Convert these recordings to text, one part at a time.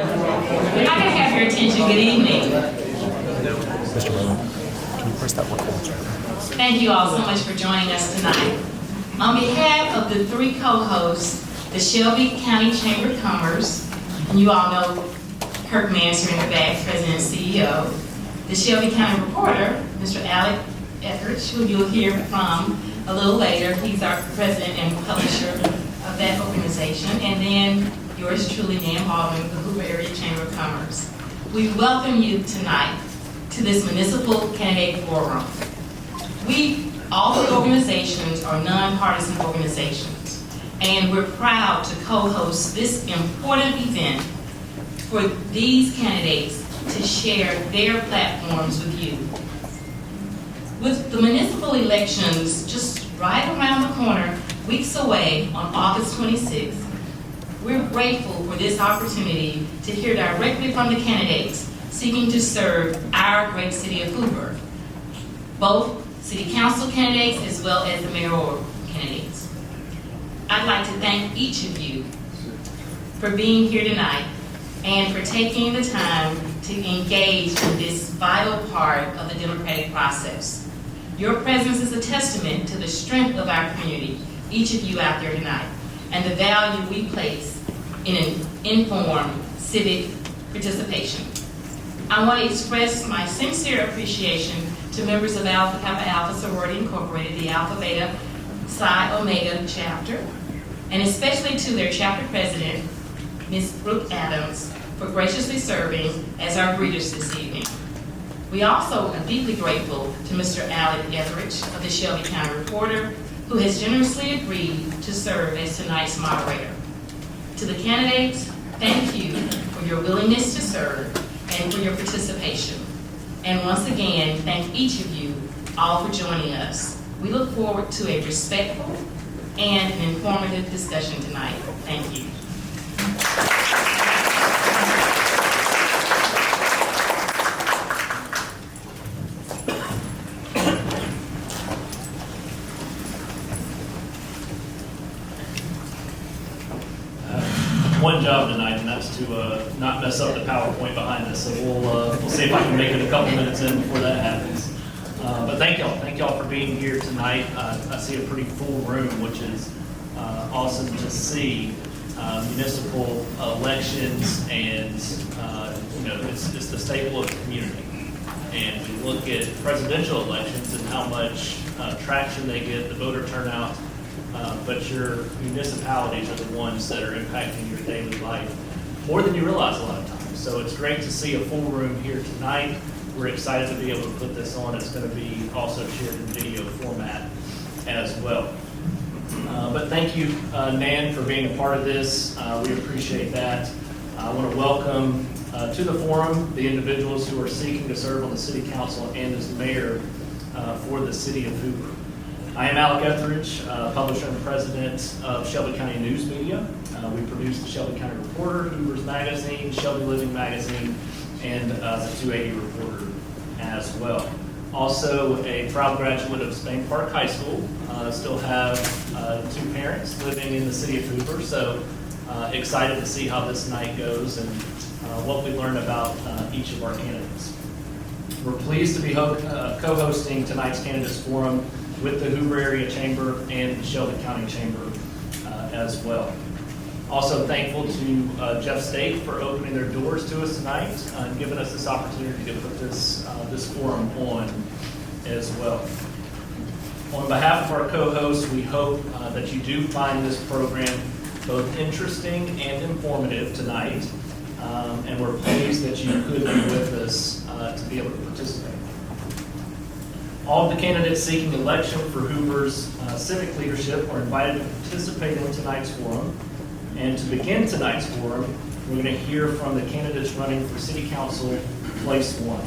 If I can have your attention, good evening. Mr. Bowman, can you press that record? Thank you all so much for joining us tonight. On behalf of the three co-hosts, the Shelby County Chamber of Commerce, and you all know Kirk Manser in the back, President and CEO, the Shelby County Reporter, Mr. Alec Etheridge, who you'll hear from a little later. He's our president and publisher of that organization. And then yours truly, Nan Baldwin, the Hoover Area Chamber of Commerce. We welcome you tonight to this Municipal Candidate Forum. All the organizations are nonpartisan organizations, and we're proud to co-host this important event for these candidates to share their platforms with you. With the municipal elections just right around the corner, weeks away on August 26th, we're grateful for this opportunity to hear directly from the candidates seeking to serve our great city of Hoover, both city council candidates as well as the mayoral candidates. I'd like to thank each of you for being here tonight and for taking the time to engage in this vital part of the democratic process. Your presence is a testament to the strength of our community, each of you out there tonight, and the value we place in an informed civic participation. I want to express my sincere appreciation to members of Alpha Kappa Alpha Sorority Incorporated, the Alpha Beta Psi Omega chapter, and especially to their chapter president, Ms. Brooke Adams, for graciously serving as our greeters this evening. We also are deeply grateful to Mr. Alec Etheridge of the Shelby County Reporter, who has generously agreed to serve as tonight's moderator. To the candidates, thank you for your willingness to serve and for your participation. And once again, thank each of you all for joining us. We look forward to a respectful and an informative discussion tonight. Thank you. One job tonight, and that's to not mess up the PowerPoint behind us. So we'll see if I can make it a couple minutes in before that happens. But thank y'all for being here tonight. I see a pretty full room, which is awesome to see. Municipal elections, and it's the staple of the community. And we look at presidential elections and how much traction they get, the voter turnout. But your municipalities are the ones that are impacting your daily life more than you realize a lot of times. So it's great to see a full room here tonight. We're excited to be able to put this on. It's going to be also shared in video format as well. But thank you, Nan, for being a part of this. We appreciate that. I want to welcome to the forum the individuals who are seeking to serve on the City Council and as mayor for the City of Hoover. I am Alec Etheridge, publisher and president of Shelby County News Media. We produce the Shelby County Reporter, Hoover's Magazine, Shelby Living Magazine, and the 280 Reporter as well. Also a proud graduate of Spain Park High School. Still have two parents living in the city of Hoover, so excited to see how this night goes and what we learn about each of our candidates. We're pleased to be co-hosting tonight's Candidates Forum with the Hoover Area Chamber and the Shelby County Chamber as well. Also thankful to Jeff State for opening their doors to us tonight and giving us this opportunity to put this forum on as well. On behalf of our co-hosts, we hope that you do find this program both interesting and informative tonight, and we're pleased that you could be with us to be able to participate. All of the candidates seeking election for Hoover's civic leadership are invited to participate in tonight's forum. And to begin tonight's forum, we're going to hear from the candidates running for City Council Place 1.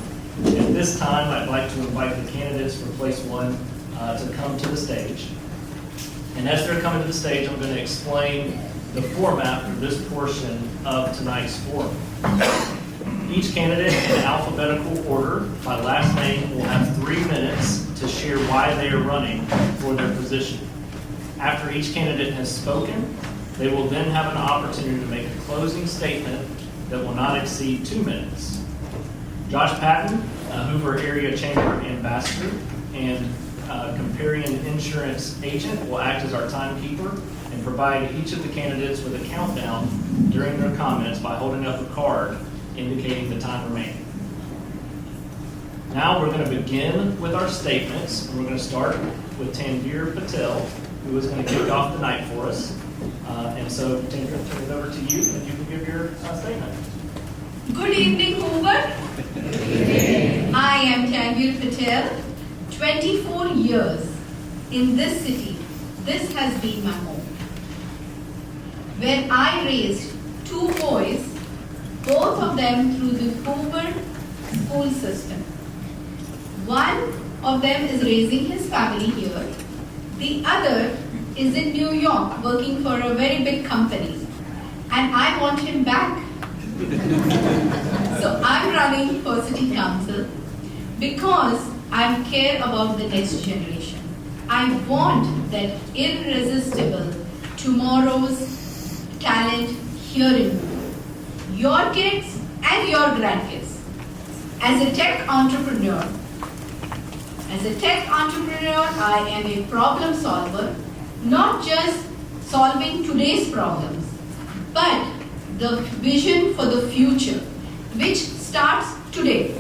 At this time, I'd like to invite the candidates for Place 1 to come to the stage. And as they're coming to the stage, I'm going to explain the format for this portion of tonight's forum. Each candidate in alphabetical order by last name will have 3 minutes to share why they are running for their position. After each candidate has spoken, they will then have an opportunity to make a closing statement that will not exceed 2 minutes. Josh Patton, Hoover Area Chamber Ambassador and Comparian Insurance Agent, will act as our timekeeper and provide each of the candidates with a countdown during their comments by holding up a card indicating the time remaining. Now we're going to begin with our statements, and we're going to start with Tanvir Patel, who is going to kick off the night for us. And so, Tanvir, I'll turn it over to you, and you can give your statement. Good evening, Hoover. I am Tanvir Patel. 24 years in this city. This has been my home. When I raised 2 boys, both of them through the Hoover school system. One of them is raising his family here. The other is in New York working for a very big company. And I want him back. So I'm running for city council because I care about the next generation. I want that irresistible tomorrow's talent here in Hoover. Your kids and your grandkids. As a tech entrepreneur, I am a problem solver, not just solving today's problems, but the vision for the future, which starts today.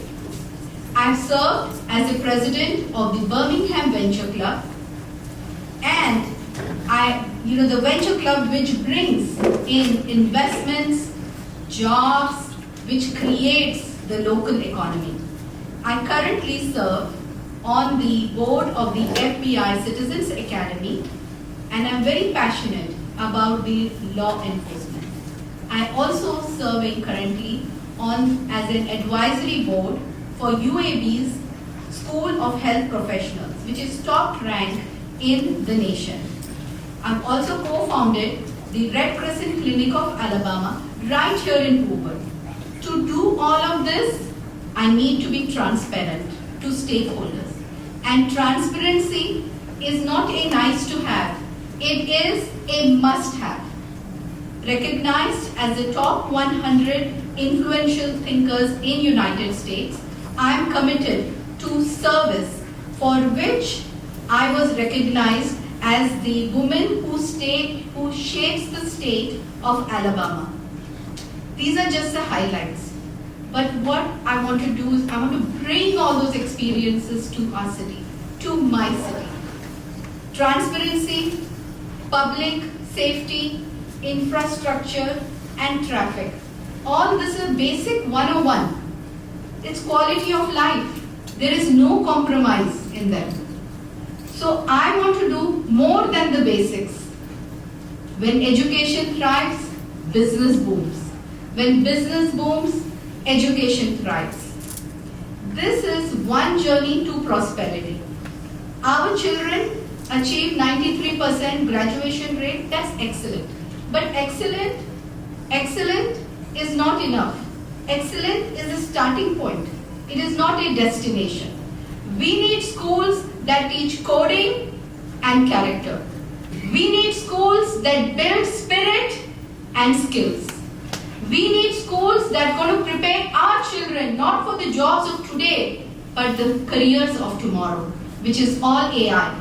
I've served as a president of the Birmingham Venture Club, and the Venture Club which brings in investments, jobs, which creates the local economy. I currently serve on the board of the FBI Citizens Academy, and I'm very passionate about the law enforcement. I also serving currently as an advisory board for UAB's School of Health Professionals, which is top rank in the nation. I've also co-founded the Red Crescent Clinic of Alabama right here in Hoover. To do all of this, I need to be transparent to stakeholders. And transparency is not a nice to have, it is a must have. Recognized as the top 100 influential thinkers in United States, I am committed to service, for which I was recognized as the woman who shapes the state of Alabama. These are just the highlights. But what I want to do is I want to bring all those experiences to our city, to my city. Transparency, public safety, infrastructure, and traffic. All this is basic 101. It's quality of life. There is no compromise in them. So I want to do more than the basics. When education thrives, business booms. When business booms, education thrives. This is one journey to prosperity. Our children achieve 93% graduation rate. That's excellent. But excellent is not enough. Excellent is a starting point. It is not a destination. We need schools that teach coding and character. We need schools that build spirit and skills. We need schools that are going to prepare our children not for the jobs of today, but the careers of tomorrow, which is all AI.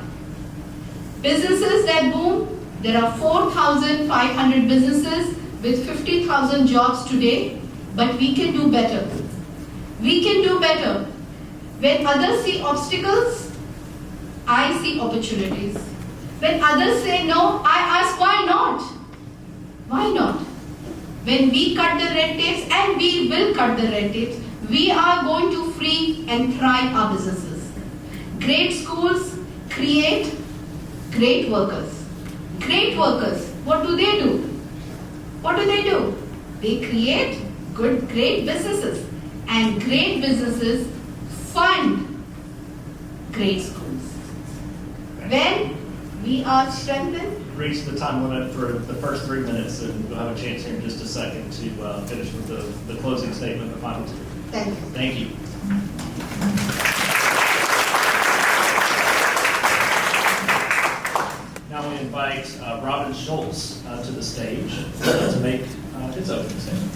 Businesses that boom. There are 4,500 businesses with 50,000 jobs today, but we can do better. We can do better. When others see obstacles, I see opportunities. When others say no, I ask why not? Why not? When we cut the red tapes, and we will cut the red tapes, we are going to free and thrive our businesses. Great schools create great workers. Great workers, what do they do? What do they do? They create great businesses. And great businesses fund great schools. When we are strengthened. Reach the time limit for the first 3 minutes, and we'll have a chance here in just a second to finish with the closing statement, the final two. Thank you. Thank you. Now we invite Robin Schultz to the stage to make his opening statement.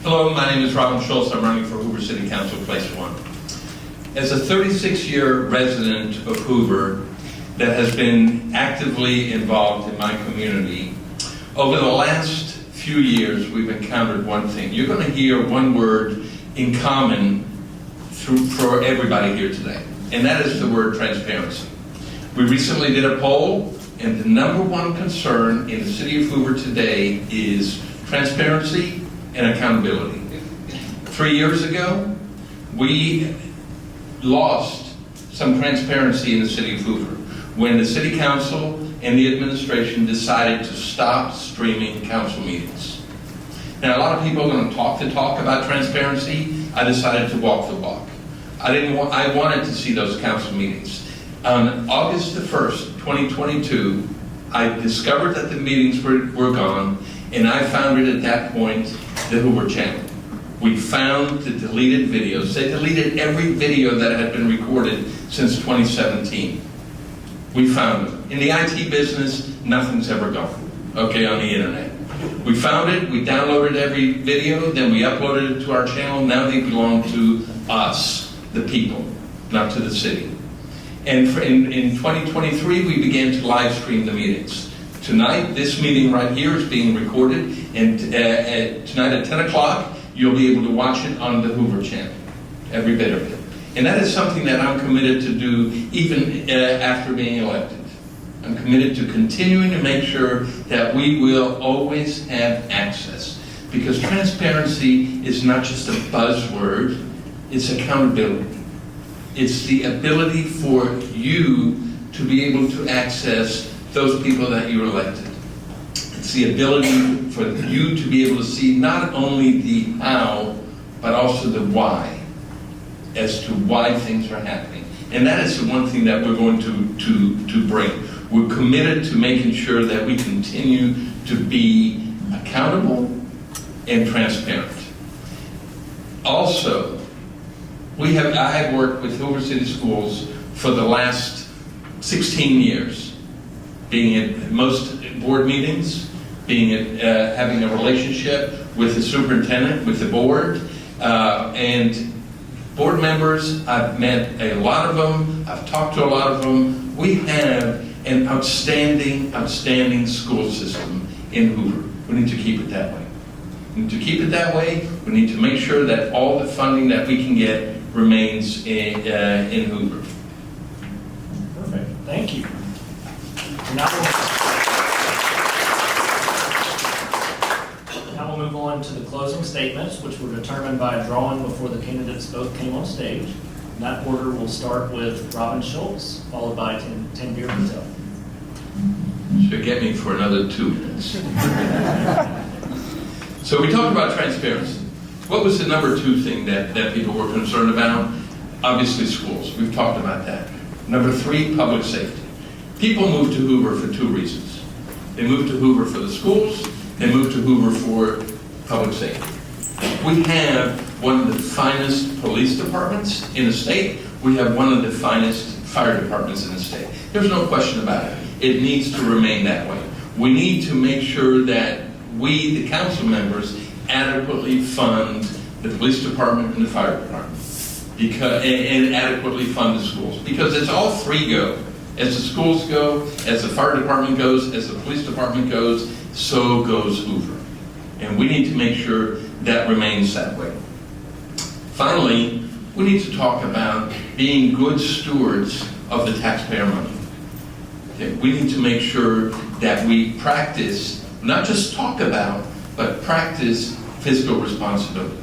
Hello, my name is Robin Schultz. I'm running for Hoover City Council, Place 1. As a 36-year resident of Hoover that has been actively involved in my community, over the last few years we've encountered one thing. You're going to hear one word in common for everybody here today, and that is the word transparency. We recently did a poll, and the number one concern in the city of Hoover today is transparency and accountability. 3 years ago, we lost some transparency in the city of Hoover when the city council and the administration decided to stop streaming council meetings. Now, a lot of people are going to talk the talk about transparency. I decided to walk the walk. I wanted to see those council meetings. On August the 1st, 2022, I discovered that the meetings were gone, and I founded at that point the Hoover channel. We found the deleted videos. They deleted every video that had been recorded since 2017. We found them. In the IT business, nothing's ever gone, okay, on the internet. We found it, we downloaded every video, then we uploaded it to our channel. Now they belong to us, the people, not to the city. And in 2023, we began to live stream the meetings. Tonight, this meeting right here is being recorded, and tonight at 10 o'clock, you'll be able to watch it on the Hoover channel, every bit of it. And that is something that I'm committed to do even after being elected. I'm committed to continuing to make sure that we will always have access, because transparency is not just a buzzword, it's accountability. It's the ability for you to be able to access those people that you elected. It's the ability for you to be able to see not only the how, but also the why, as to why things are happening. And that is the one thing that we're going to bring. We're committed to making sure that we continue to be accountable and transparent. Also, I have worked with Hoover City Schools for the last 16 years, being at most board meetings, being at, having a relationship with the superintendent, with the board, and board members. I've met a lot of them. I've talked to a lot of them. We have an outstanding school system in Hoover. We need to keep it that way. We need to keep it that way. We need to make sure that all the funding that we can get remains in Hoover. Perfect. Thank you. Now we'll move on to the closing statements, which were determined by a drawing before the candidates both came on stage. In that order, we'll start with Robin Schultz, followed by Tanvir Patel. Should get me for another 2 minutes. So we talked about transparency. What was the number 2 thing that people were concerned about? Obviously schools. We've talked about that. Number 3, public safety. People moved to Hoover for 2 reasons. They moved to Hoover for the schools. They moved to Hoover for public safety. We have one of the finest police departments in the state. We have one of the finest fire departments in the state. There's no question about it. It needs to remain that way. We need to make sure that we, the council members, adequately fund the police department and the fire department, and adequately fund the schools. Because as all 3 go, as the schools go, as the fire department goes, as the police department goes, so goes Hoover. And we need to make sure that remains that way. Finally, we need to talk about being good stewards of the taxpayer money. Okay? We need to make sure that we practice, not just talk about, but practice fiscal responsibility.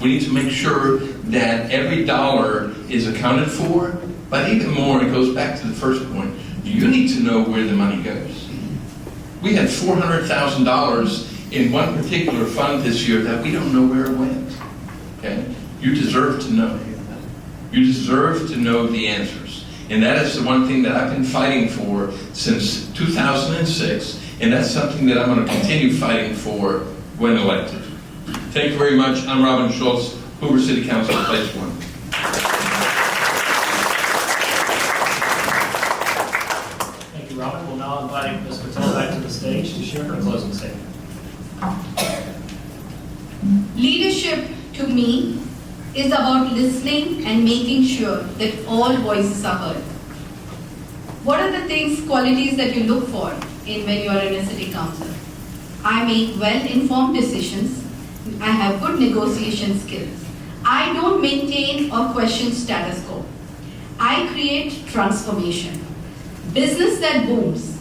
We need to make sure that every dollar is accounted for, but even more, it goes back to the first point. You need to know where the money goes. We had $400,000 in one particular fund this year that we don't know where it went. Okay? You deserve to know. You deserve to know the answers. And that is the one thing that I've been fighting for since 2006, and that's something that I'm going to continue fighting for when elected. Thank you very much. I'm Robin Schultz, Hoover City Council, Place 1. Thank you, Robin. We'll now invite Ms. Patel back to the stage to share her closing statement. Leadership to me is about listening and making sure that all voices are heard. What are the qualities that you look for when you are in a city council? I make well-informed decisions. I have good negotiation skills. I don't maintain or question status quo. I create transformation. Business that booms,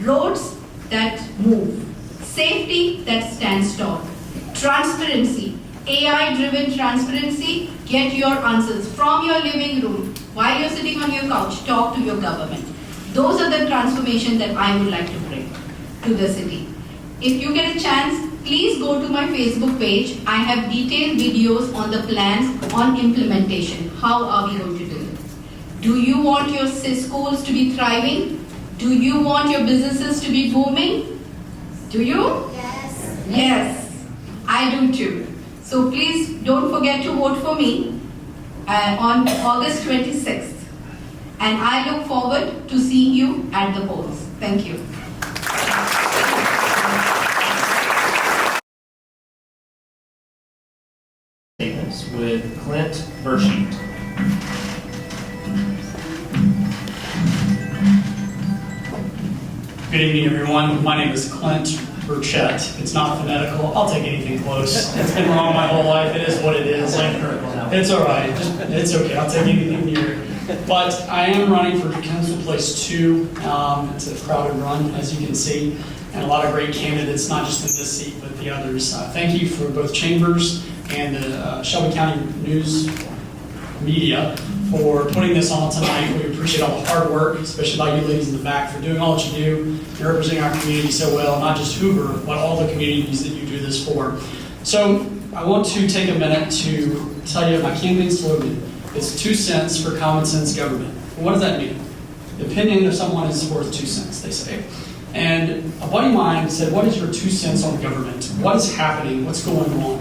roads that move, safety that stands tall, transparency, AI-driven transparency. Get your answers from your living room while you're sitting on your couch. Talk to your government. Those are the transformations that I would like to bring to the city. If you get a chance, please go to my Facebook page. I have detailed videos on the plans on implementation. How are we going to do it? Do you want your schools to be thriving? Do you want your businesses to be booming? Do you? Yes. Yes, I do too. So please don't forget to vote for me on August 26th. And I look forward to seeing you at the polls. Thank you. Statements with Clint Versheet. Good evening, everyone. My name is Clint Burchett. It's not phonetical. I'll take anything close. It's been wrong my whole life. It is what it is. It's all right. It's okay. I'll take anything near. But I am running for Council Place 2. It's a crowded run, as you can see, and a lot of great candidates, not just in this seat, but the others. Thank you for both chambers and the Shelby County News Media for putting this on tonight. We appreciate all the hard work, especially by you ladies in the back, for doing all that you do and representing our community so well, not just Hoover, but all the communities that you do this for. So I want to take a minute to tell you my campaign slogan. It's 2 cents for common sense government. Well, what does that mean? The opinion of someone is worth 2 cents, they say. And a buddy of mine said, what is your 2 cents on government? What is happening? What's going on?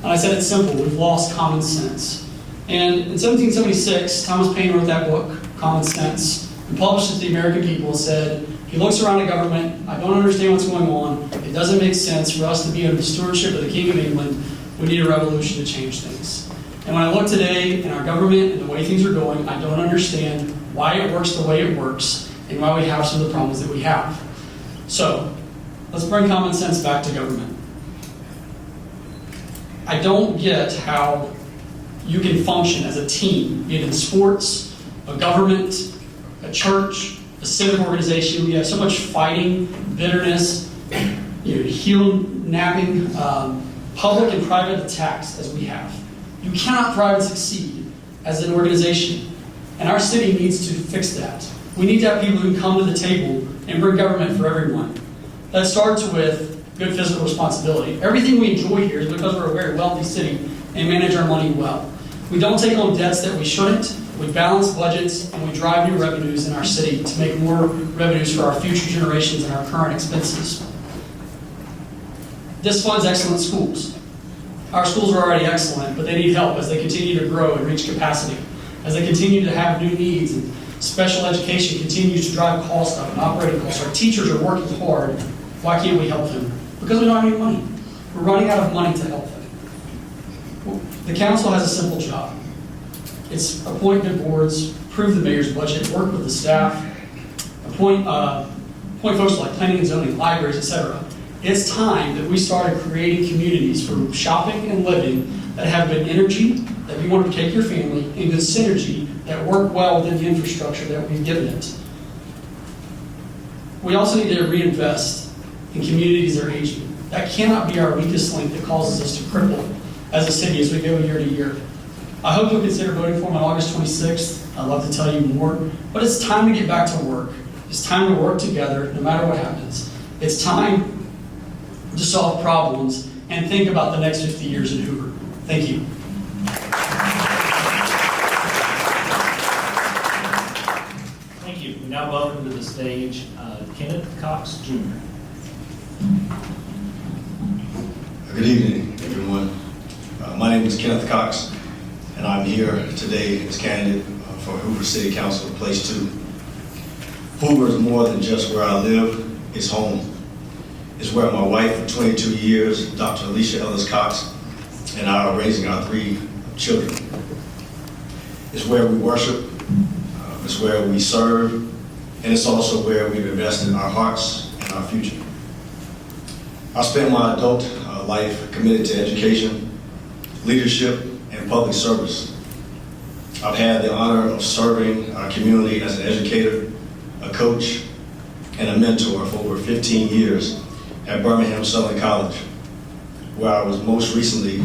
And I said, it's simple. We've lost common sense. And in 1776, Thomas Paine wrote that book, Common Sense, and published it to the American people and said, he looks around at government, I don't understand what's going on, it doesn't make sense for us to be under the stewardship of the King of England, we need a revolution to change things. And when I look today in our government and the way things are going, I don't understand why it works the way it works and why we have some of the problems that we have. So, let's bring common sense back to government. I don't get how you can function as a team, be it in sports, a government, a church, a civic organization. We have so much fighting, bitterness, heel-napping, public and private attacks as we have. You cannot thrive and succeed as an organization. And our city needs to fix that. We need to have people who come to the table and bring government for everyone. That starts with good fiscal responsibility. Everything we enjoy here is because we're a very wealthy city and manage our money well. We don't take on debts that we shouldn't. We balance budgets and we drive new revenues in our city to make more revenues for our future generations and our current expenses. This funds excellent schools. Our schools are already excellent, but they need help as they continue to grow and reach capacity, as they continue to have new needs, and special education continues to drive costs up and operating costs. Our teachers are working hard. Why can't we help them? Because we don't have any money. We're running out of money to help them. The council has a simple job. It's appoint good boards, approve the mayor's budget, work with the staff, appoint folks like planning and zoning, libraries, etc. It's time that we started creating communities for shopping and living that have good energy, that you want to take your family, and good synergy that work well within the infrastructure that we've given it. We also need to reinvest in communities that are aging. That cannot be our weakest link that causes us to cripple as a city as we go year to year. I hope you'll consider voting for him on August 26th. I'd love to tell you more, but it's time to get back to work. It's time to work together no matter what happens. It's time to solve problems and think about the next 50 years in Hoover. Thank you. Thank you. We now welcome to the stage Kenneth Cox Jr. Good evening, everyone. My name is Kenneth Cox, and I'm here today as candidate for Hoover City Council Place 2. Hoover is more than just where I live, it's home. It's where my wife for 22 years, Dr. Alicia Ellis Cox, and are raising our 3 children. It's where we worship, it's where we serve, and it's also where we've invested our hearts and our future. I spent my adult life committed to education, leadership, and public service. I've had the honor of serving our community as an educator, a coach, and a mentor for over 15 years at Birmingham Southern College, where I was most recently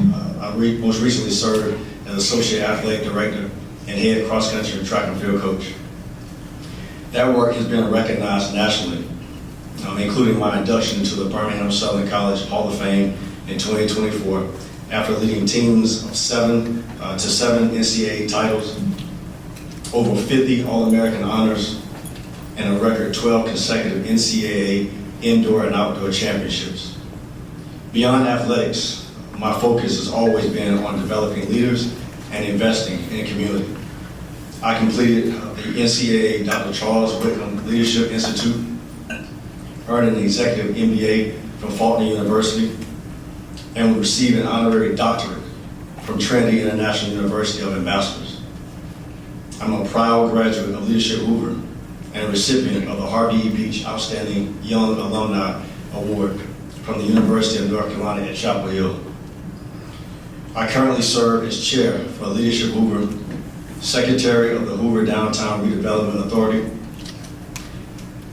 served as Associate Athletic Director and Head Cross Country and Track and Field Coach. That work has been recognized nationally, including my induction into the Birmingham Southern College Hall of Fame in 2024, after leading teams of 7 NCAA titles, over 50 All-American honors, and a record 12 consecutive NCAA indoor and outdoor championships. Beyond athletics, my focus has always been on developing leaders and investing in community. I completed the NCAA Dr. Charles Whitcomb Leadership Institute, earned an executive MBA from Faulkner University, and received an honorary doctorate from Trinity International University of Ambassadors. I'm a proud graduate of Leadership Hoover and a recipient of the Harvey E. Beach Outstanding Young Alumni Award from the University of North Carolina at Chapel Hill. I currently serve as chair for Leadership Hoover, secretary of the Hoover Downtown Redevelopment Authority,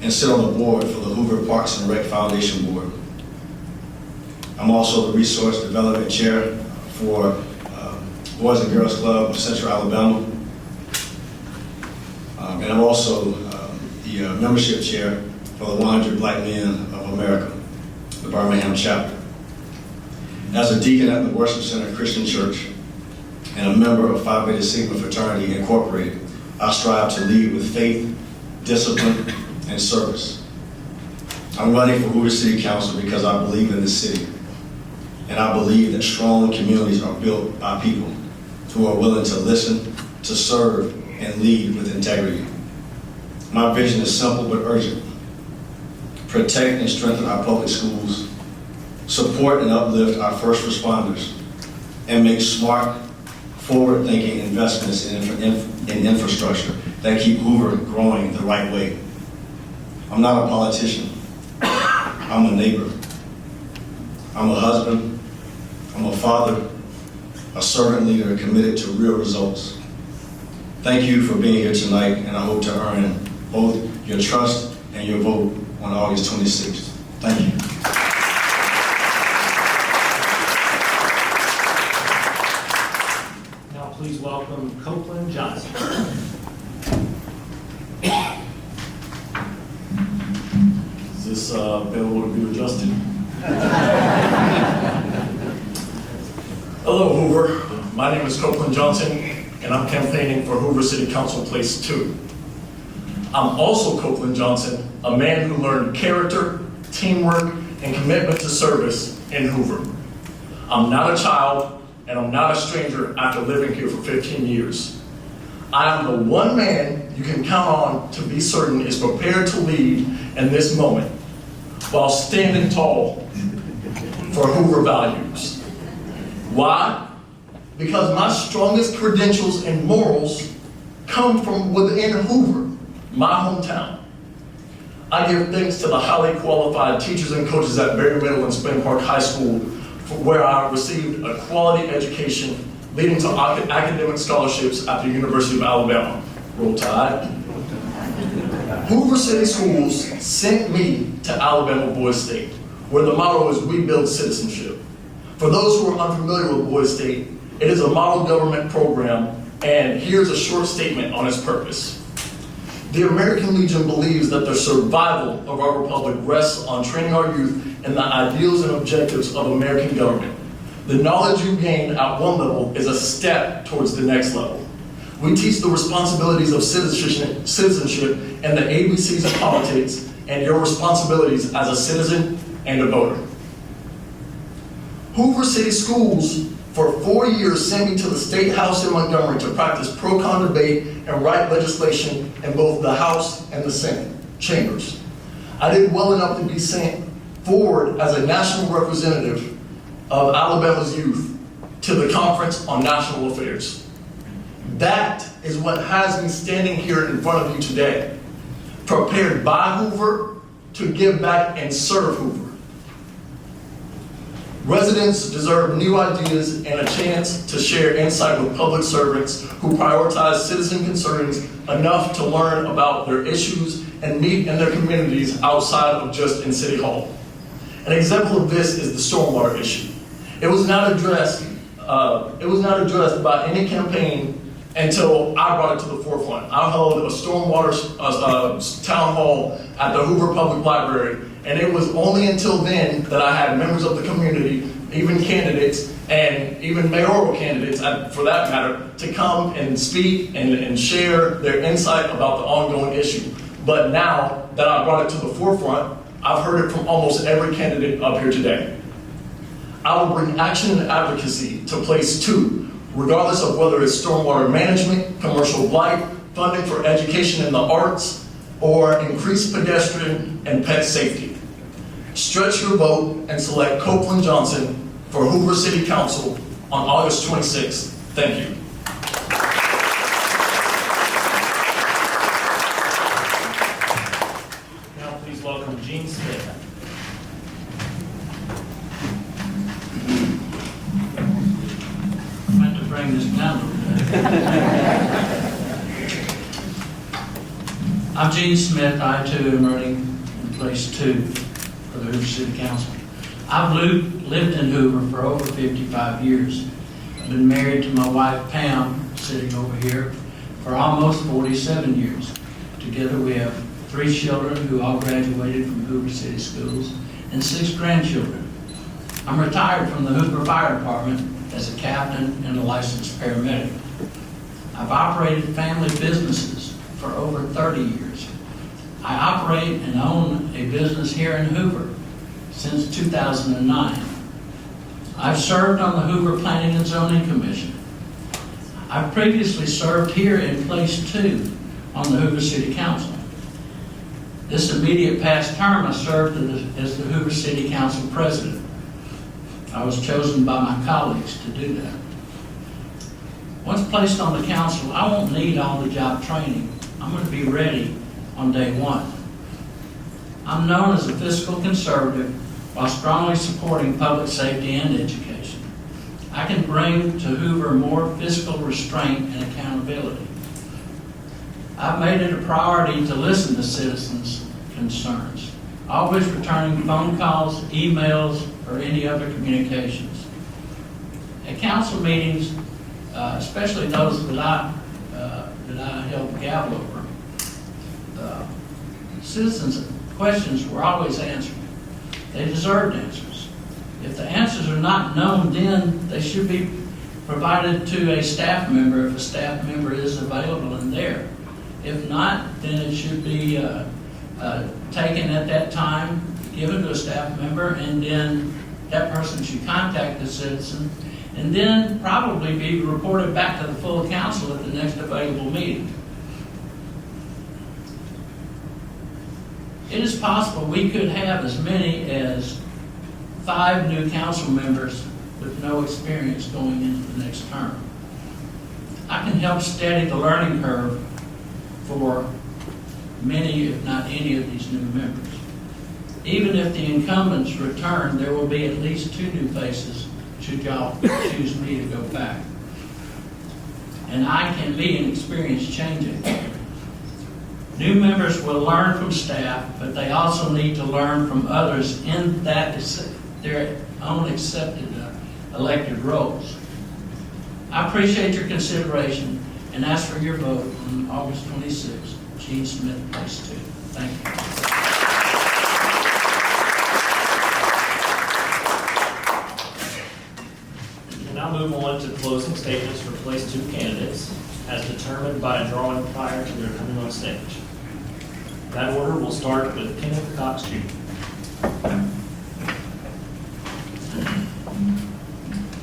and sit on the board for the Hoover Parks and Rec Foundation Board. I'm also the resource development chair for Boys and Girls Club of Central Alabama. And I'm also the membership chair for the 100 Black Men of America, the Birmingham chapter. As a deacon at the Worship Center Christian Church and a member of Phi Beta Sigma Fraternity Incorporated, I strive to lead with faith, discipline, and service. I'm running for Hoover City Council because I believe in this city, and I believe that strong communities are built by people who are willing to listen, to serve, and lead with integrity. My vision is simple but urgent. Protect and strengthen our public schools, support and uplift our first responders, and make smart, forward-thinking investments in infrastructure that keep Hoover growing the right way. I'm not a politician. I'm a neighbor. I'm a husband. I'm a father, a servant leader committed to real results. Thank you for being here tonight, and I hope to earn both your trust and your vote on August 26th. Thank you. Now please welcome Copeland Johnson. Is this available to be adjusted? Hello, Hoover. My name is Copeland Johnson, and I'm campaigning for Hoover City Council Place 2. I'm also Copeland Johnson, a man who learned character, teamwork, and commitment to service in Hoover. I'm not a child, and I'm not a stranger after living here for 15 years. I am the one man you can count on to be certain is prepared to lead in this moment while standing tall for Hoover values. Why? Because my strongest credentials and morals come from within Hoover, my hometown. I give thanks to the highly qualified teachers and coaches at Berry Middle and Spring Park High School, where I received a quality education leading to academic scholarships at the University of Alabama. Roll Tide. Hoover City Schools sent me to Alabama Boys State, where the motto is "We Build Citizenship." For those who are unfamiliar with Boys State, it is a model government program, and here's a short statement on its purpose. The American Legion believes that the survival of our republic rests on training our youth in the ideals and objectives of American government. The knowledge you gain at one level is a step towards the next level. We teach the responsibilities of citizenship and the ABCs of politics and your responsibilities as a citizen and a voter. Hoover City Schools for 4 years sent me to the State House in Montgomery to practice pro-con debate and write legislation in both the House and the Senate chambers. I did well enough to be sent forward as a national representative of Alabama's youth to the Conference on National Affairs. That is what has me standing here in front of you today, prepared by Hoover to give back and serve Hoover. Residents deserve new ideas and a chance to share insight with public servants who prioritize citizen concerns enough to learn about their issues and meet in their communities outside of just in City Hall. An example of this is the stormwater issue. It was not addressed by any campaign until I brought it to the forefront. I held a stormwater town hall at the Hoover Public Library, and it was only until then that I had members of the community, even candidates, and even mayoral candidates, for that matter, to come and speak and share their insight about the ongoing issue. But now that I brought it to the forefront, I've heard it from almost every candidate up here today. I will bring action and advocacy to place 2, regardless of whether it's stormwater management, commercial blight, funding for education in the arts, or increased pedestrian and pet safety. Stretch your vote and select Copeland Johnson for Hoover City Council on August 26th. Thank you. Now please welcome Gene Smith. I had to bring this down a little bit. I'm Gene Smith. I too am running in place 2 for the Hoover City Council. I've lived in Hoover for over 55 years. I've been married to my wife Pam, sitting over here, for almost 47 years. Together we have 3 children who all graduated from Hoover City Schools and 6 grandchildren. I'm retired from the Hoover Fire Department as a captain and a licensed paramedic. I've operated family businesses for over 30 years. I operate and own a business here in Hoover since 2009. I've served on the Hoover Planning and Zoning Commission. I've previously served here in place 2 on the Hoover City Council. This immediate past term, I served as the Hoover City Council President. I was chosen by my colleagues to do that. Once placed on the council, I won't need all the job training. I'm going to be ready on day 1. I'm known as a fiscal conservative while strongly supporting public safety and education. I can bring to Hoover more fiscal restraint and accountability. I've made it a priority to listen to citizens' concerns, always returning phone calls, emails, or any other communications. At council meetings, especially those that I held the gavel over, citizens' questions were always answered. They deserved answers. If the answers are not known, then they should be provided to a staff member if a staff member is available and there. If not, then it should be taken at that time, given to a staff member, and then that person should contact the citizen, and then probably be reported back to the full council at the next available meeting. It is possible we could have as many as 5 new council members with no experience going into the next term. I can help steady the learning curve for many, if not any, of these new members. Even if the incumbents return, there will be at least 2 new faces should y'all choose me to go back. And I can be an experience changing. New members will learn from staff, but they also need to learn from others in that their own accepted elected roles. I appreciate your consideration and ask for your vote on August 26th. Gene Smith, place 2. Thank you. We'll now move on to closing statements for place 2 candidates, as determined by a drawing prior to their coming on stage. In that order, we'll start with Kenneth Cox Jr.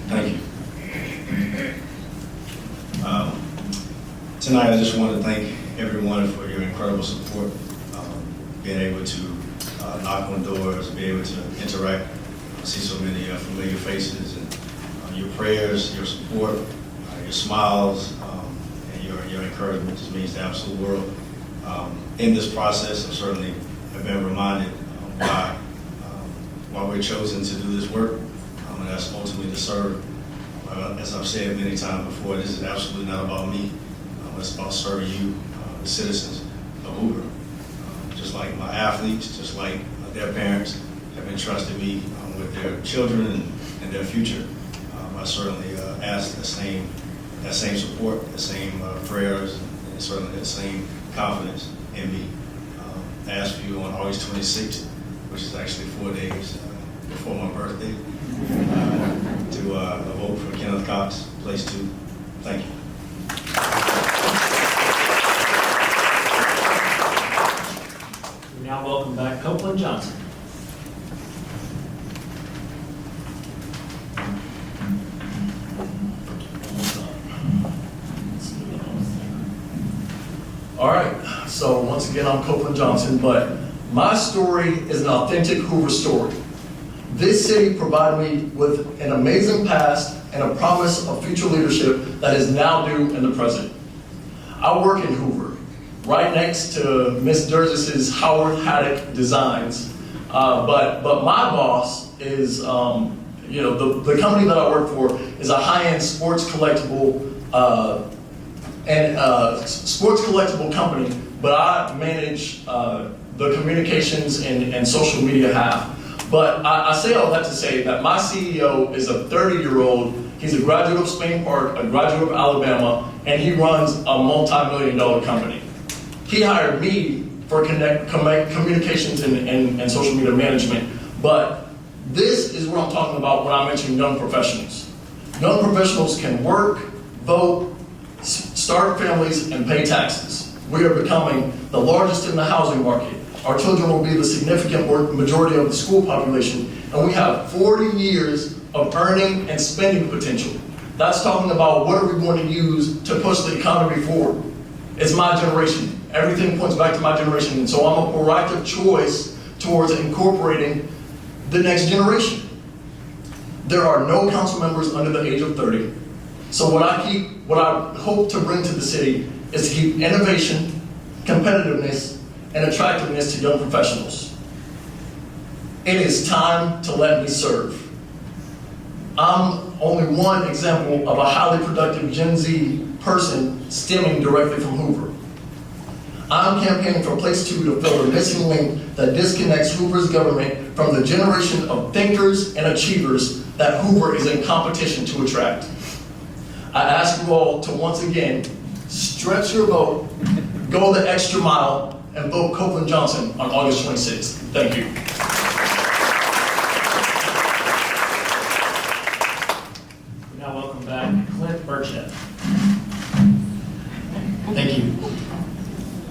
Thank you. Tonight, I just want to thank everyone for your incredible support, being able to knock on doors, be able to interact, see so many familiar faces, and your prayers, your support, your smiles, and your encouragement just means the absolute world. In this process, I certainly have been reminded why we're chosen to do this work, and that's ultimately to serve. As I've said many times before, this is absolutely not about me. It's about serving you, the citizens of Hoover. Just like my athletes, just like their parents have entrusted me with their children and their future. I certainly ask the same support, the same prayers, and certainly the same confidence in me. I ask for you on August 26th, which is actually 4 days before my birthday, to vote for Kenneth Cox, place 2. Thank you. We now welcome back Copeland Johnson. All right, so once again, I'm Copeland Johnson, but my story is an authentic Hoover story. This city provided me with an amazing past and a promise of future leadership that is now due in the present. I work in Hoover, right next to Miss Durs's Howard Haddock Designs, but my boss is, the company that I work for is a high-end sports collectible company, but I manage the communications and social media half. But I say all that to say that my CEO is a 30-year-old. He's a graduate of Spain Park, a graduate of Alabama, and he runs a multi-million-dollar company. He hired me for communications and social media management, but this is what I'm talking about when I mention young professionals. Young professionals can work, vote, start families, and pay taxes. We are becoming the largest in the housing market. Our children will be the significant majority of the school population, and we have 40 years of earning and spending potential. That's talking about what are we going to use to push the economy forward. It's my generation. Everything points back to my generation, and so I'm a proactive choice towards incorporating the next generation. There are no council members under the age of 30. So what I hope to bring to the city is to keep innovation, competitiveness, and attractiveness to young professionals. It is time to let me serve. I'm only one example of a highly productive Gen Z person stemming directly from Hoover. I'm campaigning for Place 2 to fill the missing link that disconnects Hoover's government from the generation of thinkers and achievers that Hoover is in competition to attract. I ask you all to once again stretch your vote, go the extra mile, and vote Copeland Johnson on August 26th. Thank you. We now welcome back Clint Burchett. Thank you.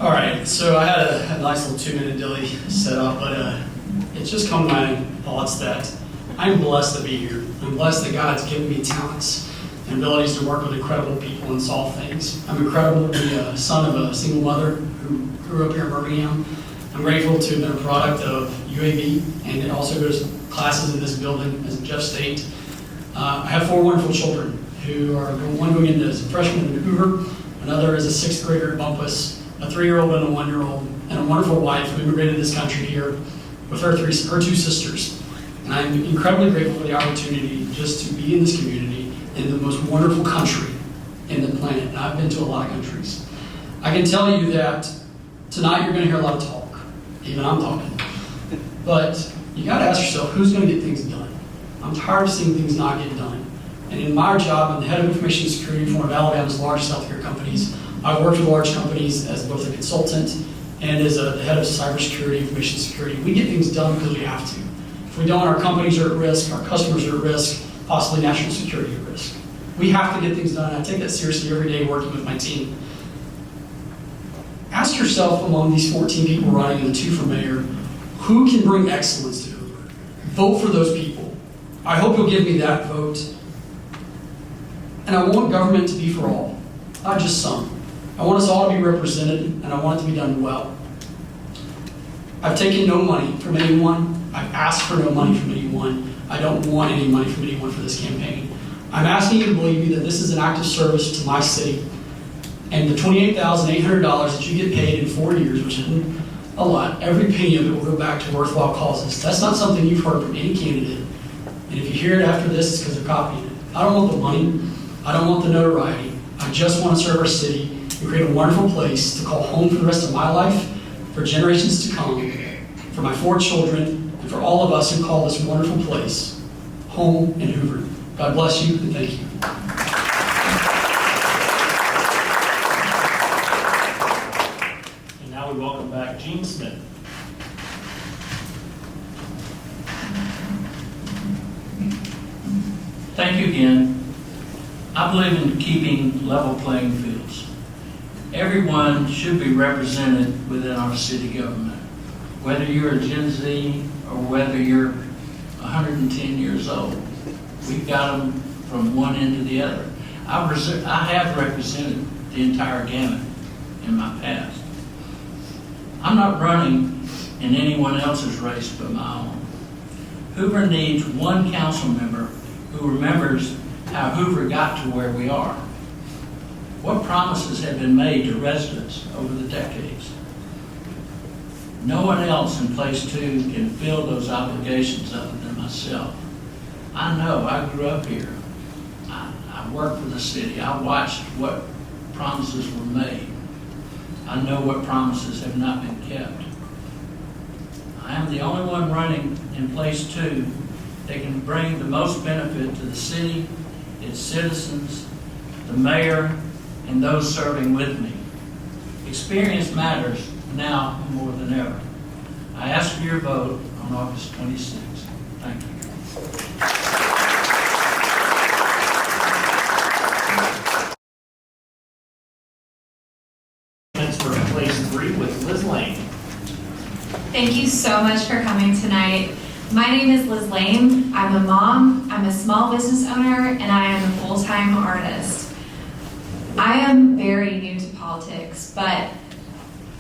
All right, so I had a nice little 2-minute dilly set up, but it's just come to my thoughts that I'm blessed to be here. I'm blessed that God's given me talents and abilities to work with incredible people and solve things. I'm incredible to be a son of a single mother who grew up here in Birmingham. I'm grateful to have been a product of UAB and it also goes to classes in this building, as Jeff stated. I have 4 wonderful children who are one going into as a freshman in Hoover, another is a 6th grader at Bumpus, a 3-year-old and a 1-year-old, and a wonderful wife who immigrated to this country here with her 2 sisters. And I'm incredibly grateful for the opportunity just to be in this community in the most wonderful country in the planet. And I've been to a lot of countries. I can tell you that tonight you're going to hear a lot of talk. Even I'm talking. But you got to ask yourself, who's going to get things done? I'm tired of seeing things not get done. And in my job, I'm the head of information security for one of Alabama's largest healthcare companies. I've worked with large companies as both a consultant and as the head of cybersecurity, information security. We get things done because we have to. If we don't, our companies are at risk, our customers are at risk, possibly national security at risk. We have to get things done. I take that seriously every day working with my team. Ask yourself among these 14 people running and the 2 for mayor, who can bring excellence to Hoover? Vote for those people. I hope you'll give me that vote. And I want government to be for all, not just some. I want us all to be represented, and I want it to be done well. I've taken no money from anyone. I've asked for no money from anyone. I don't want any money from anyone for this campaign. I'm asking you to believe me that this is an act of service to my city. And the $28,800 that you get paid in 4 years, which isn't a lot, every penny of it will go back to worthwhile causes. That's not something you've heard from any candidate. And if you hear it after this, it's because they're copying it. I don't want the money. I don't want the notoriety. I just want to serve our city and create a wonderful place to call home for the rest of my life, for generations to come, for my 4 children, and for all of us who call this wonderful place home in Hoover. God bless you, and thank you. And now we welcome back Gene Smith. Thank you again. I believe in keeping level playing fields. Everyone should be represented within our city government. Whether you're a Gen Z or whether you're 110 years old, we've got them from one end to the other. I have represented the entire gamut in my past. I'm not running in anyone else's race but my own. Hoover needs one council member who remembers how Hoover got to where we are. What promises have been made to residents over the decades? No one else in place 2 can fill those obligations other than myself. I know, I grew up here. I worked for the city. I watched what promises were made. I know what promises have not been kept. I am the only one running in place 2 that can bring the most benefit to the city, its citizens, the mayor, and those serving with me. Experience matters now more than ever. I ask for your vote on August 26th. Thank you. That's for place 3 with Liz Lane. Thank you so much for coming tonight. My name is Liz Lane. I'm a mom, I'm a small business owner, and I am a full-time artist. I am very new to politics, but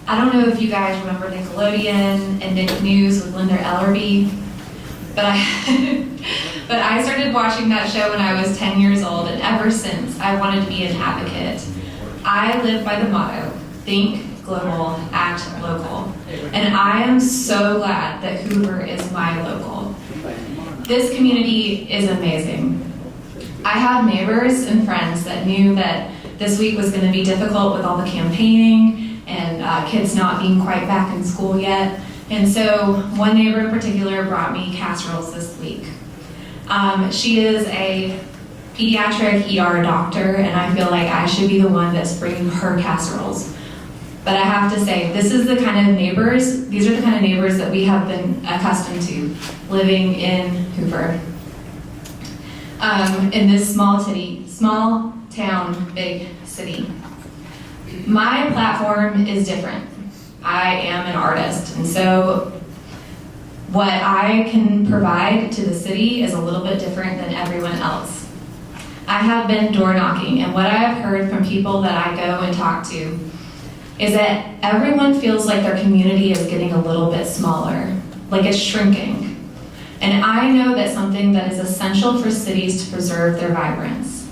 I don't know if you guys remember Nickelodeon and Nick News with Linda Ellerby, but I started watching that show when I was 10 years old, and ever since I wanted to be an advocate. I live by the motto, think global, act local. And I am so glad that Hoover is my local. This community is amazing. I have neighbors and friends that knew that this week was going to be difficult with all the campaigning and kids not being quite back in school yet. And so one neighbor in particular brought me casseroles this week. She is a pediatric ER doctor, and I feel like I should be the one that's bringing her casseroles. But I have to say, these are the kind of neighbors that we have been accustomed to living in Hoover. In this small town, big city. My platform is different. I am an artist, and so what I can provide to the city is a little bit different than everyone else. I have been door knocking, and what I have heard from people that I go and talk to is that everyone feels like their community is getting a little bit smaller, like it's shrinking. And I know that something that is essential for cities to preserve their vibrance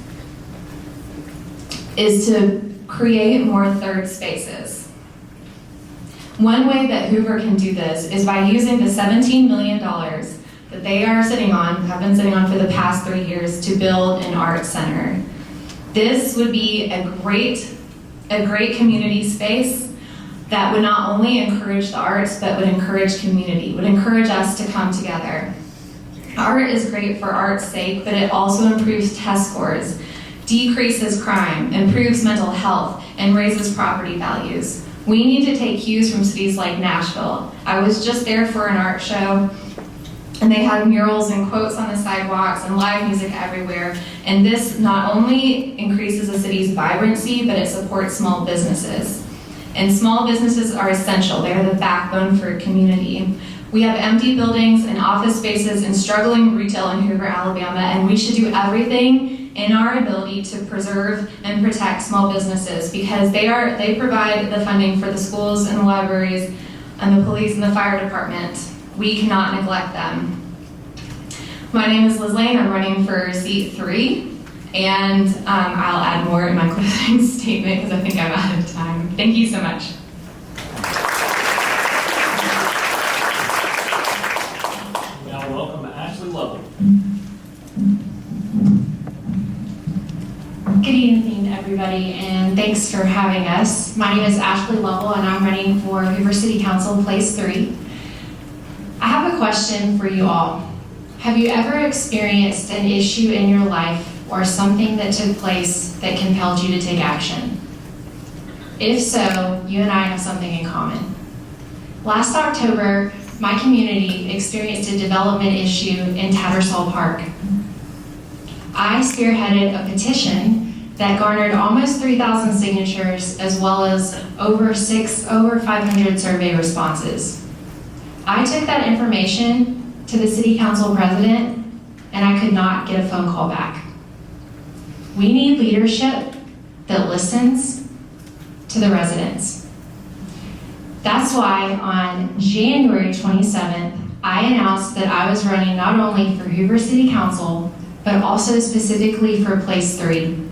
is to create more third spaces. One way that Hoover can do this is by using the $17 million that they are have been sitting on for the past 3 years to build an art center. This would be a great community space that would not only encourage the arts, but would encourage community, would encourage us to come together. Art is great for art's sake, but it also improves test scores, decreases crime, improves mental health, and raises property values. We need to take cues from cities like Nashville. I was just there for an art show, and they had murals and quotes on the sidewalks and live music everywhere. And this not only increases a city's vibrancy, but it supports small businesses. And small businesses are essential. They are the backbone for a community. We have empty buildings and office spaces and struggling retail in Hoover, Alabama, and we should do everything in our ability to preserve and protect small businesses because they provide the funding for the schools and the libraries and the police and the fire department. We cannot neglect them. My name is Liz Lane. I'm running for seat 3. And I'll add more in my closing statement because I think I'm out of time. Thank you so much. Now welcome Ashley Lovell. Good evening, everybody, and thanks for having us. My name is Ashley Lovell, and I'm running for Hoover City Council, Place 3. I have a question for you all. Have you ever experienced an issue in your life or something that took place that compelled you to take action? If so, you and I have something in common. Last October, my community experienced a development issue in Tattersall Park. I spearheaded a petition that garnered almost 3,000 signatures as well as over 500 survey responses. I took that information to the city council president and I could not get a phone call back. We need leadership that listens to the residents. That's why on January 27th, I announced that I was running not only for Hoover City Council, but also specifically for Place 3.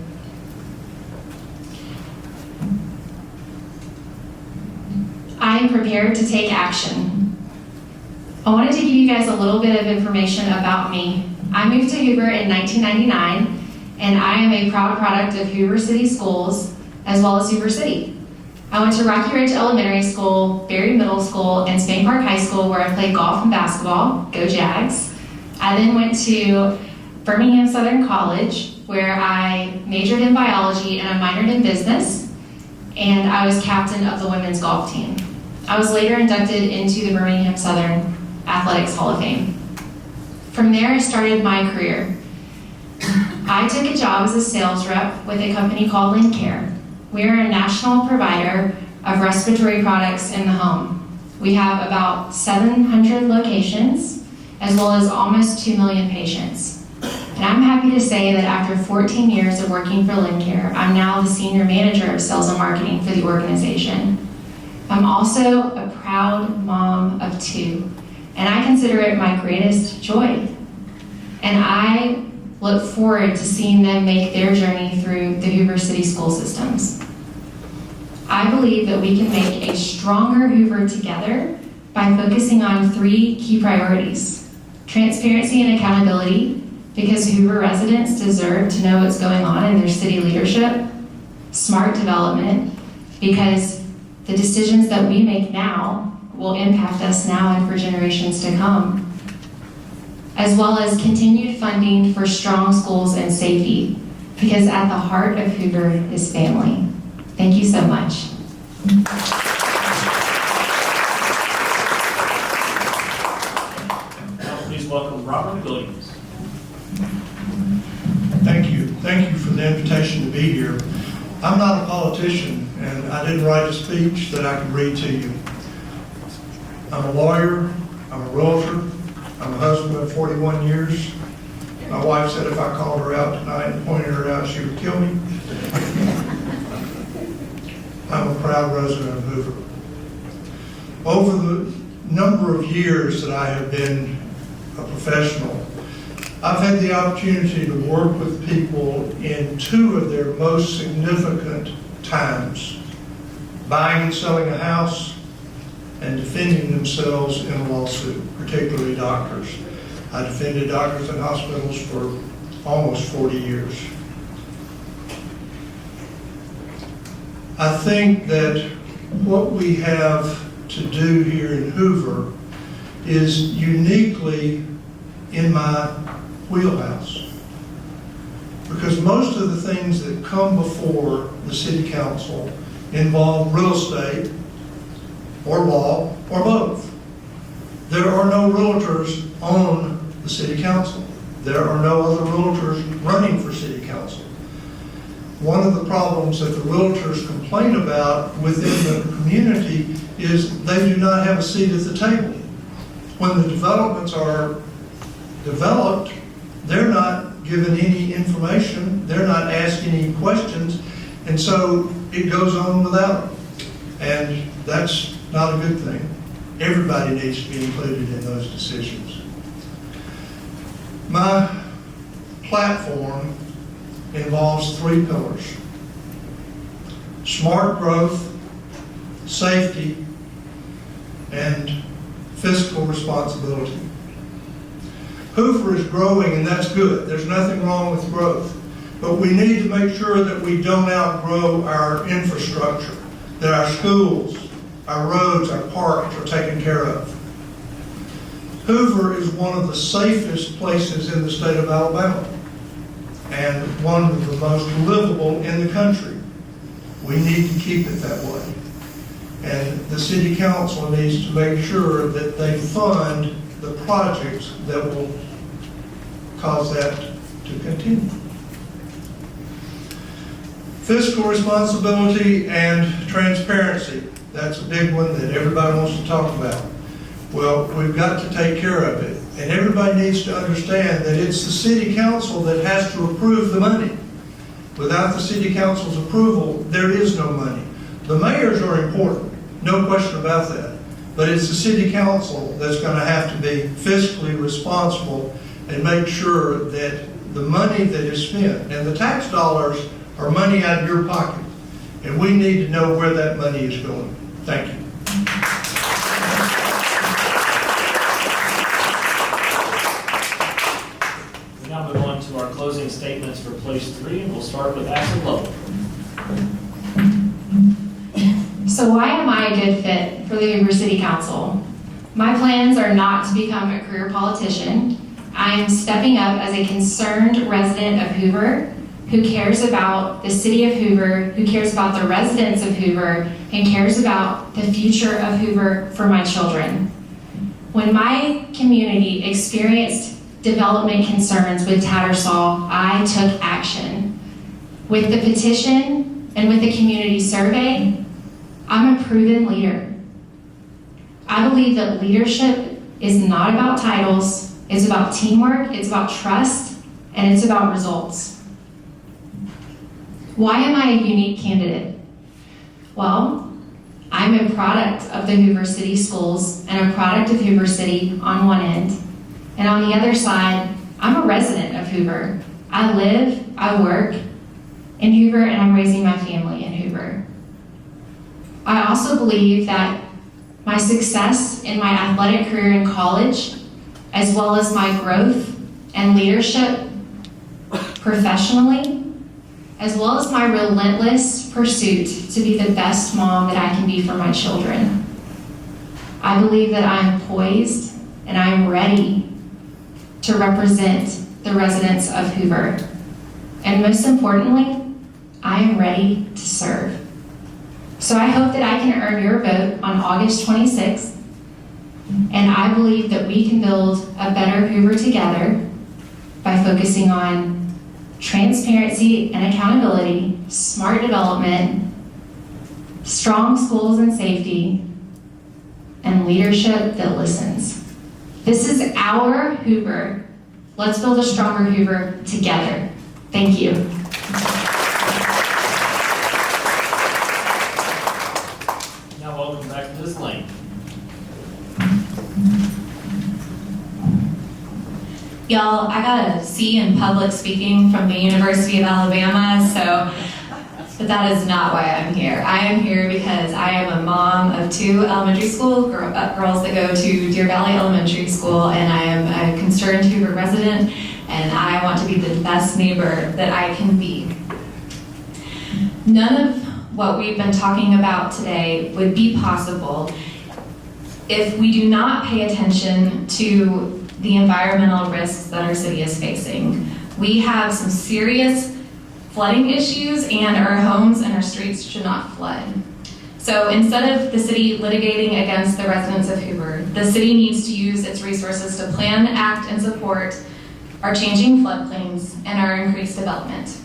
I am prepared to take action. I wanted to give you guys a little bit of information about me. I moved to Hoover in 1999, and I am a proud product of Hoover City Schools, as well as Hoover City. I went to Rocky Ridge Elementary School, Berry Middle School, and Spain Park High School, where I played golf and basketball. Go Jags. I then went to Birmingham Southern College, where I majored in biology and I minored in business, and I was captain of the women's golf team. I was later inducted into the Birmingham Southern Athletics Hall of Fame. From there, I started my career. I took a job as a sales rep with a company called Lincare. We are a national provider of respiratory products in the home. We have about 700 locations, as well as almost 2 million patients. And I'm happy to say that after 14 years of working for Lincare, I'm now the senior manager of sales and marketing for the organization. I'm also a proud mom of 2, and I consider it my greatest joy. And I look forward to seeing them make their journey through the Hoover City school systems. I believe that we can make a stronger Hoover together by focusing on 3 key priorities: transparency and accountability, because Hoover residents deserve to know what's going on in their city leadership; smart development, because the decisions that we make now will impact us now and for generations to come; as well as continued funding for strong schools and safety, because at the heart of Hoover is family. Thank you so much. Now please welcome Robert Williams. Thank you. Thank you for the invitation to be here. I'm not a politician, and I didn't write a speech that I can read to you. I'm a lawyer, I'm a realtor, I'm a husband of 41 years. My wife said if I called her out tonight and pointed her out, she would kill me. I'm a proud resident of Hoover. Over the number of years that I have been a professional, I've had the opportunity to work with people in 2 of their most significant times: buying and selling a house and defending themselves in a lawsuit, particularly doctors. I defended doctors and hospitals for almost 40 years. I think that what we have to do here in Hoover is uniquely in my wheelhouse, because most of the things that come before the city council involve real estate or law or both. There are no realtors on the city council. There are no other realtors running for city council. One of the problems that the realtors complain about within the community is they do not have a seat at the table. When the developments are developed, they're not given any information, they're not asked any questions, and so it goes on without them. And that's not a good thing. Everybody needs to be included in those decisions. My platform involves three pillars: smart growth, safety, and fiscal responsibility. Hoover is growing, and that's good. There's nothing wrong with growth. But we need to make sure that we don't outgrow our infrastructure, that our schools, our roads, our parks are taken care of. Hoover is one of the safest places in the state of Alabama and one of the most livable in the country. We need to keep it that way. And the city council needs to make sure that they fund the projects that will cause that to continue. Fiscal responsibility and transparency. That's a big one that everybody wants to talk about. Well, we've got to take care of it. And everybody needs to understand that it's the city council that has to approve the money. Without the city council's approval, there is no money. The mayors are important, no question about that. But it's the city council that's going to have to be fiscally responsible and make sure that the money that is spent, and the tax dollars are money out of your pocket, and we need to know where that money is going. Thank you. We now move on to our closing statements for place 3, and we'll start with Ashley Lovell. So why am I a good fit for the Hoover City Council? My plans are not to become a career politician. I am stepping up as a concerned resident of Hoover who cares about the city of Hoover, who cares about the residents of Hoover, and cares about the future of Hoover for my children. When my community experienced development concerns with Tattersall, I took action. With the petition and with the community survey, I'm a proven leader. I believe that leadership is not about titles, it's about teamwork, it's about trust, and it's about results. Why am I a unique candidate? Well, I'm a product of the Hoover City Schools and a product of Hoover City on one end. And on the other side, I'm a resident of Hoover. I live, I work in Hoover, and I'm raising my family in Hoover. I also believe that my success in my athletic career in college, as well as my growth and leadership professionally, as well as my relentless pursuit to be the best mom that I can be for my children. I believe that I am poised and I am ready to represent the residents of Hoover. And most importantly, I am ready to serve. So I hope that I can earn your vote on August 26th, and I believe that we can build a better Hoover together by focusing on transparency and accountability, smart development, strong schools and safety, and leadership that listens. This is our Hoover. Let's build a stronger Hoover together. Thank you. Now welcome back to Ms. Lane. Y'all, I got a C in public speaking from the University of Alabama, but that is not why I'm here. I am here because I am a mom of 2 elementary school girls that go to Deer Valley Elementary School, and I am a concerned Hoover resident, and I want to be the best neighbor that I can be. None of what we've been talking about today would be possible if we do not pay attention to the environmental risks that our city is facing. We have some serious flooding issues, and our homes and our streets should not flood. So instead of the city litigating against the residents of Hoover, the city needs to use its resources to plan, act, and support our changing floodplains and our increased development.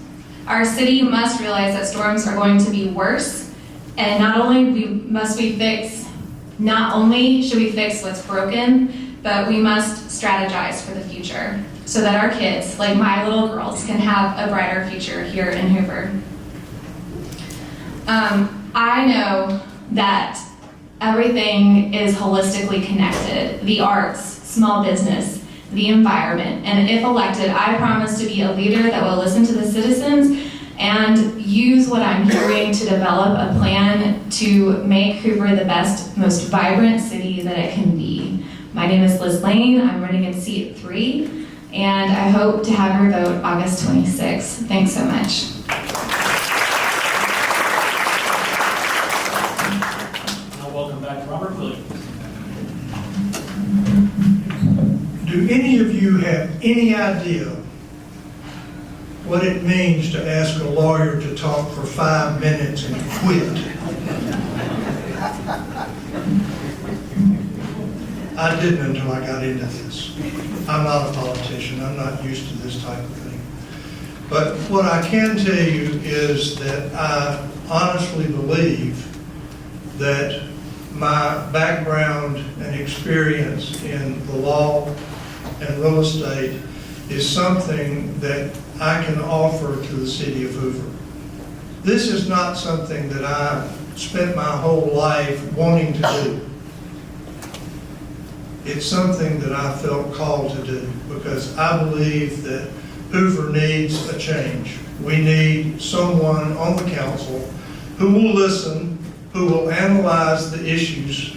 Our city must realize that storms are going to be worse, and not only should we fix what's broken, but we must strategize for the future so that our kids, like my little girls, can have a brighter future here in Hoover. I know that everything is holistically connected. The arts, small business, the environment. And if elected, I promise to be a leader that will listen to the citizens and use what I'm hearing to develop a plan to make Hoover the best, most vibrant city that it can be. My name is Liz Lane. I'm running in seat 3, and I hope to have your vote August 26th. Thanks so much. Now welcome back Robert Williams. Do any of you have any idea what it means to ask a lawyer to talk for 5 minutes and quit? I didn't until I got into this. I'm not a politician. I'm not used to this type of thing. But what I can tell you is that I honestly believe that my background and experience in the law and real estate is something that I can offer to the city of Hoover. This is not something that I spent my whole life wanting to do. It's something that I felt called to do because I believe that Hoover needs a change. We need someone on the council who will listen, who will analyze the issues,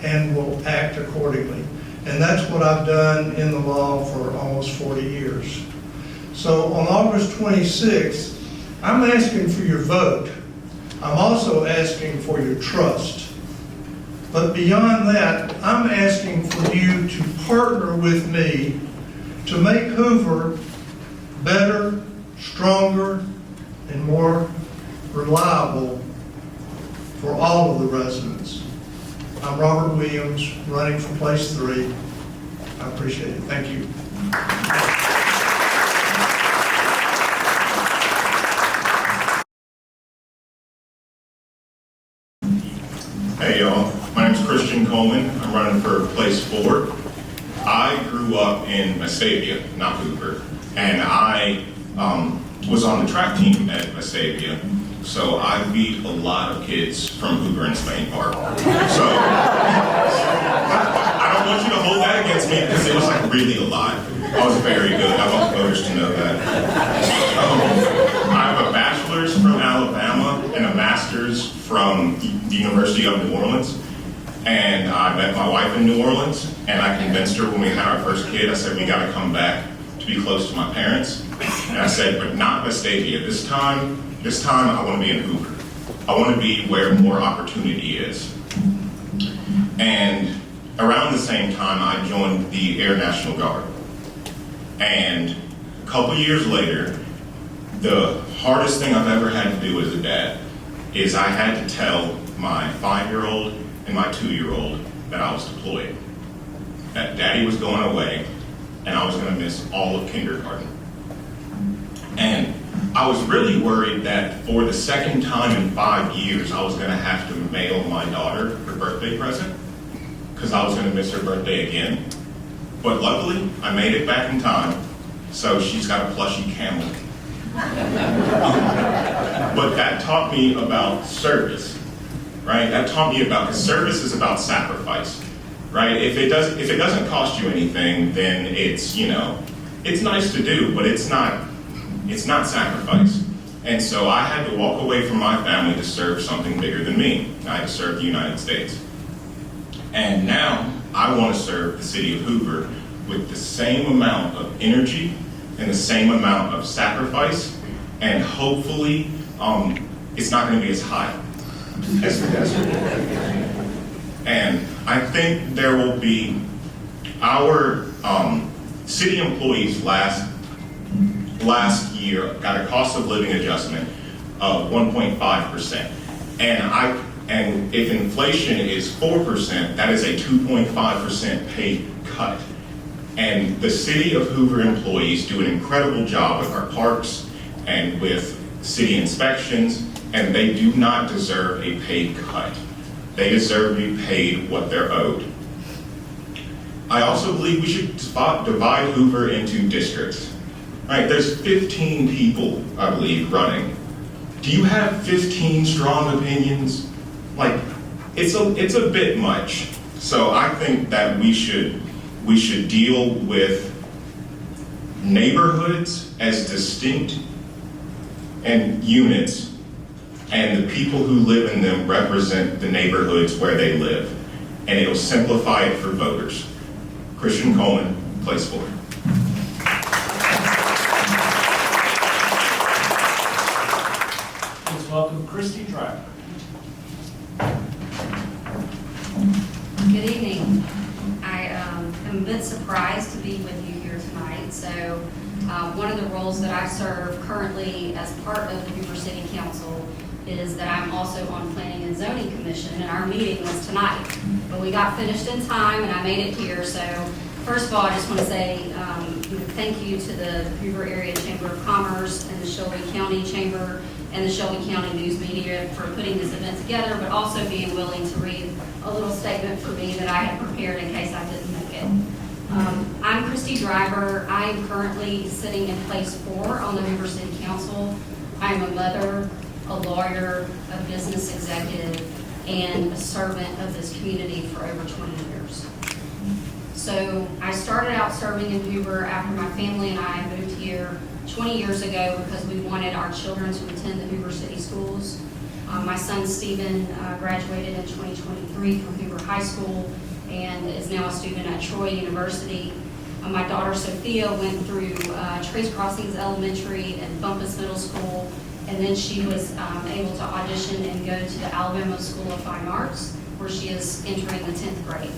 and will act accordingly. And that's what I've done in the law for almost 40 years. So on August 26th, I'm asking for your vote. I'm also asking for your trust. But beyond that, I'm asking for you to partner with me to make Hoover better, stronger, and more reliable for all of the residents. I'm Robert Williams, running for place 3. I appreciate it. Thank you. Hey y'all, my name's Christian Coleman. I'm running for place 4. I grew up in Vestavia, not Hoover, and I was on the track team at Vestavia. So I beat a lot of kids from Hoover and Spain Park. So I don't want you to hold that against me because it was like really a lot. I was very good. I want the voters to know that. I have a bachelor's from Alabama and a master's from the University of New Orleans. And I met my wife in New Orleans, and I convinced her when we had our first kid, I said, we gotta come back to be close to my parents. And I said, but not Vestavia. This time I want to be in Hoover. I want to be where more opportunity is. And around the same time, I joined the Air National Guard. And a couple years later, the hardest thing I've ever had to do as a dad is I had to tell my 5-year-old and my 2-year-old that I was deployed. That daddy was going away, and I was going to miss all of kindergarten. And I was really worried that for the second time in 5 years, I was going to have to mail my daughter her birthday present because I was going to miss her birthday again. But luckily, I made it back in time, so she's got a plushy camel. But that taught me about service, right? That taught me about, because service is about sacrifice, right? If it doesn't cost you anything, then it's, it's nice to do, but it's not sacrifice. And so I had to walk away from my family to serve something bigger than me. I had to serve the United States. And now I want to serve the city of Hoover with the same amount of energy and the same amount of sacrifice, and hopefully it's not going to be as high as the desert. And I think there will be our city employees last year got a cost of living adjustment of 1.5%. And if inflation is 4%, that is a 2.5% pay cut. And the city of Hoover employees do an incredible job with our parks and with city inspections, and they do not deserve a pay cut. They deserve to be paid what they're owed. I also believe we should divide Hoover into districts. Right, there's 15 people, I believe, running. Do you have 15 strong opinions? Like, it's a bit much. So I think that we should We should deal with neighborhoods as distinct and units, and the people who live in them represent the neighborhoods where they live. And it'll simplify it for voters. Christian Coleman, place 4. Please welcome Christy Driver. Good evening. I am a bit surprised to be with you here tonight. So one of the roles that I serve currently as part of the Hoover City Council is that I'm also on Planning and Zoning Commission, and our meeting was tonight. But we got finished in time, and I made it here. So first of all, I just want to say thank you to the Hoover Area Chamber of Commerce and the Shelby County Chamber and the Shelby County News Media for putting this event together, but also being willing to read a little statement for me that I had prepared in case I didn't make it. I'm Christy Driver. I am currently sitting in place 4 on the Hoover City Council. I'm a mother, a lawyer, a business executive, and a servant of this community for over 20 years. So I started out serving in Hoover after my family and I moved here 20 years ago because we wanted our children to attend the Hoover City Schools. My son Stephen graduated in 2023 from Hoover High School and is now a student at Troy University. My daughter Sophia went through Trace Crossings Elementary and Bumpus Middle School, and then she was able to audition and go to the Alabama School of Fine Arts, where she is entering the 10th grade.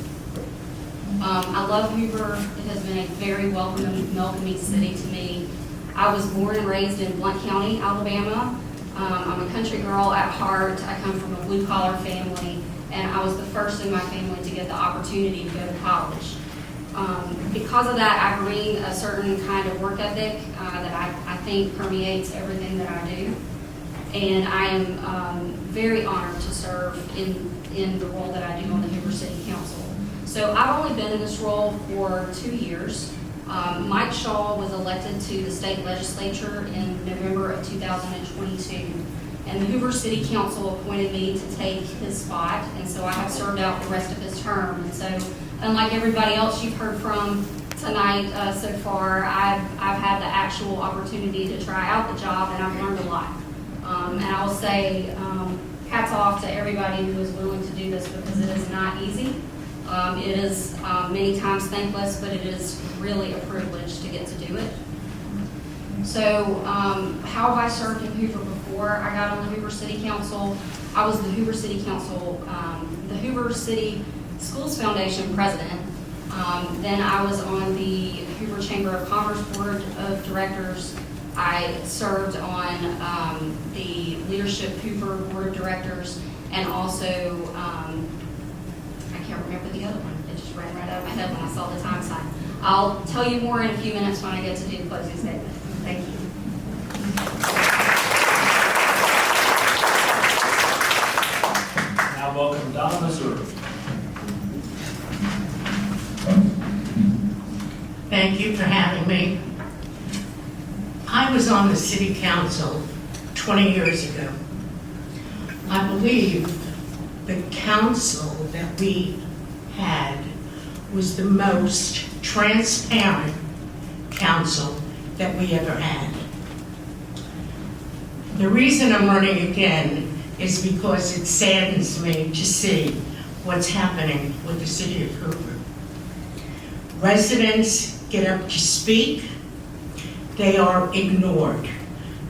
I love Hoover. It has been a very welcoming city to me. I was born and raised in Blount County, Alabama. I'm a country girl at heart. I come from a blue-collar family, and I was the first in my family to get the opportunity to go to college. Because of that, I bring a certain kind of work ethic that I think permeates everything that I do. And I am very honored to serve in the role that I do on the Hoover City Council. So I've only been in this role for 2 years. Mike Shaw was elected to the state legislature in November of 2022. And the Hoover City Council appointed me to take his spot, and so I have served out the rest of his term. And so, unlike everybody else you've heard from tonight so far, I've had the actual opportunity to try out the job, and I've learned a lot. And I will say, hats off to everybody who is willing to do this, because it is not easy. It is many times thankless, but it is really a privilege to get to do it. So how have I served in Hoover before I got on the Hoover City Council? I was the Hoover City Council, the Hoover City Schools Foundation president. Then I was on the Hoover Chamber of Commerce Board of Directors. I served on the Leadership Hoover Board of Directors, and also, I can't remember the other one. It just ran right out of my head when I saw the time sign. I'll tell you more in a few minutes when I get to do the closing statement. Thank you. Now welcome Donna, Missouri. Thank you for having me. I was on the city council 20 years ago. I believe the council that we had was the most transparent council that we ever had. The reason I'm running again is because it saddens me to see what's happening with the city of Hoover. Residents get up to speak, they are ignored.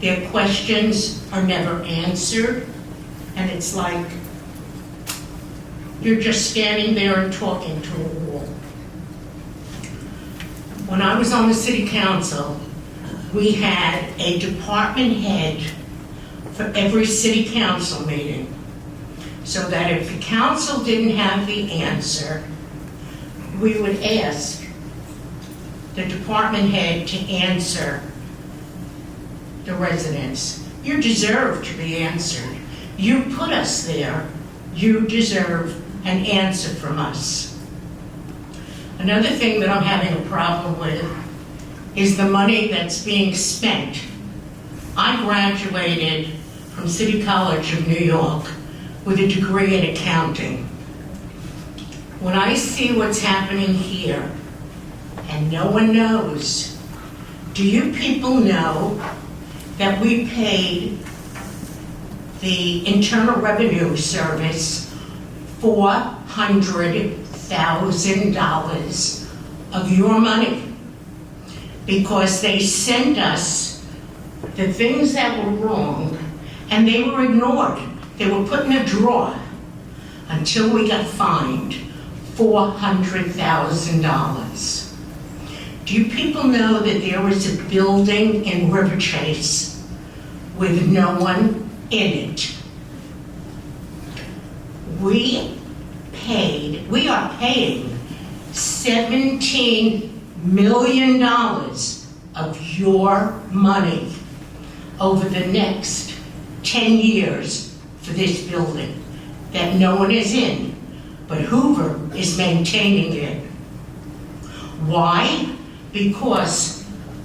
Their questions are never answered, and it's like you're just standing there and talking to a wall. When I was on the city council, we had a department head for every city council meeting, so that if the council didn't have the answer, we would ask the department head to answer the residents. You deserve to be answered. You put us there. You deserve an answer from us. Another thing that I'm having a problem with is the money that's being spent. I graduated from City College of New York with a degree in accounting. When I see what's happening here and no one knows. Do you people know that we paid the Internal Revenue Service $400,000 of your money? Because they sent us the things that were wrong, and they were ignored. They were put in a drawer until we got fined $400,000. Do you people know that there was a building in River Chase with no one in it? We are paying $17 million of your money over the next 10 years for this building that no one is in, but Hoover is maintaining it. Why? Because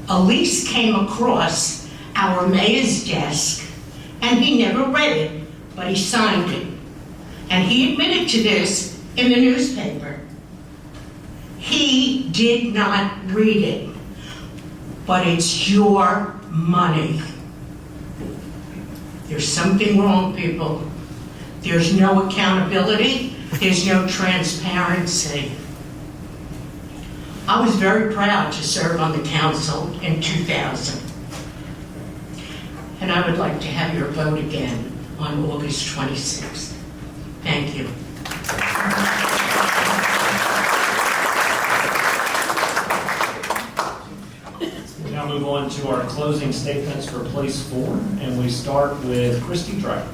a lease came across our mayor's desk and he never read it, but he signed it. And he admitted to this in the newspaper. He did not read it, but it's your money. There's something wrong, people. There's no accountability. There's no transparency. I was very proud to serve on the council in 2000. And I would like to have your vote again on August 26th. Thank you. We now move on to our closing statements for Place 4, and we start with Christy Driver.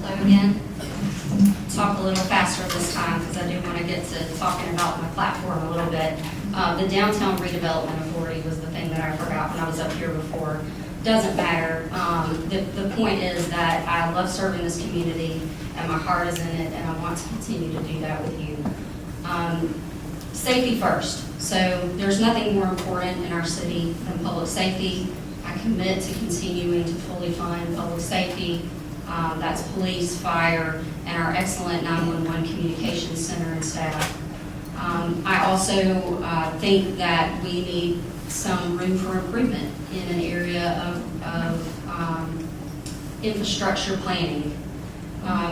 Hello again. Talk a little faster this time because I do want to get to talking about my platform a little bit. The Downtown Redevelopment Authority was the thing that I forgot when I was up here before. Doesn't matter. The point is that I love serving this community and my heart is in it, and I want to continue to do that with you. Safety first. So there's nothing more important in our city than public safety. I commit to continuing to fully fund public safety. That's police, fire, and our excellent 911 communications center and staff. I also think that we need some room for improvement in an area of infrastructure planning.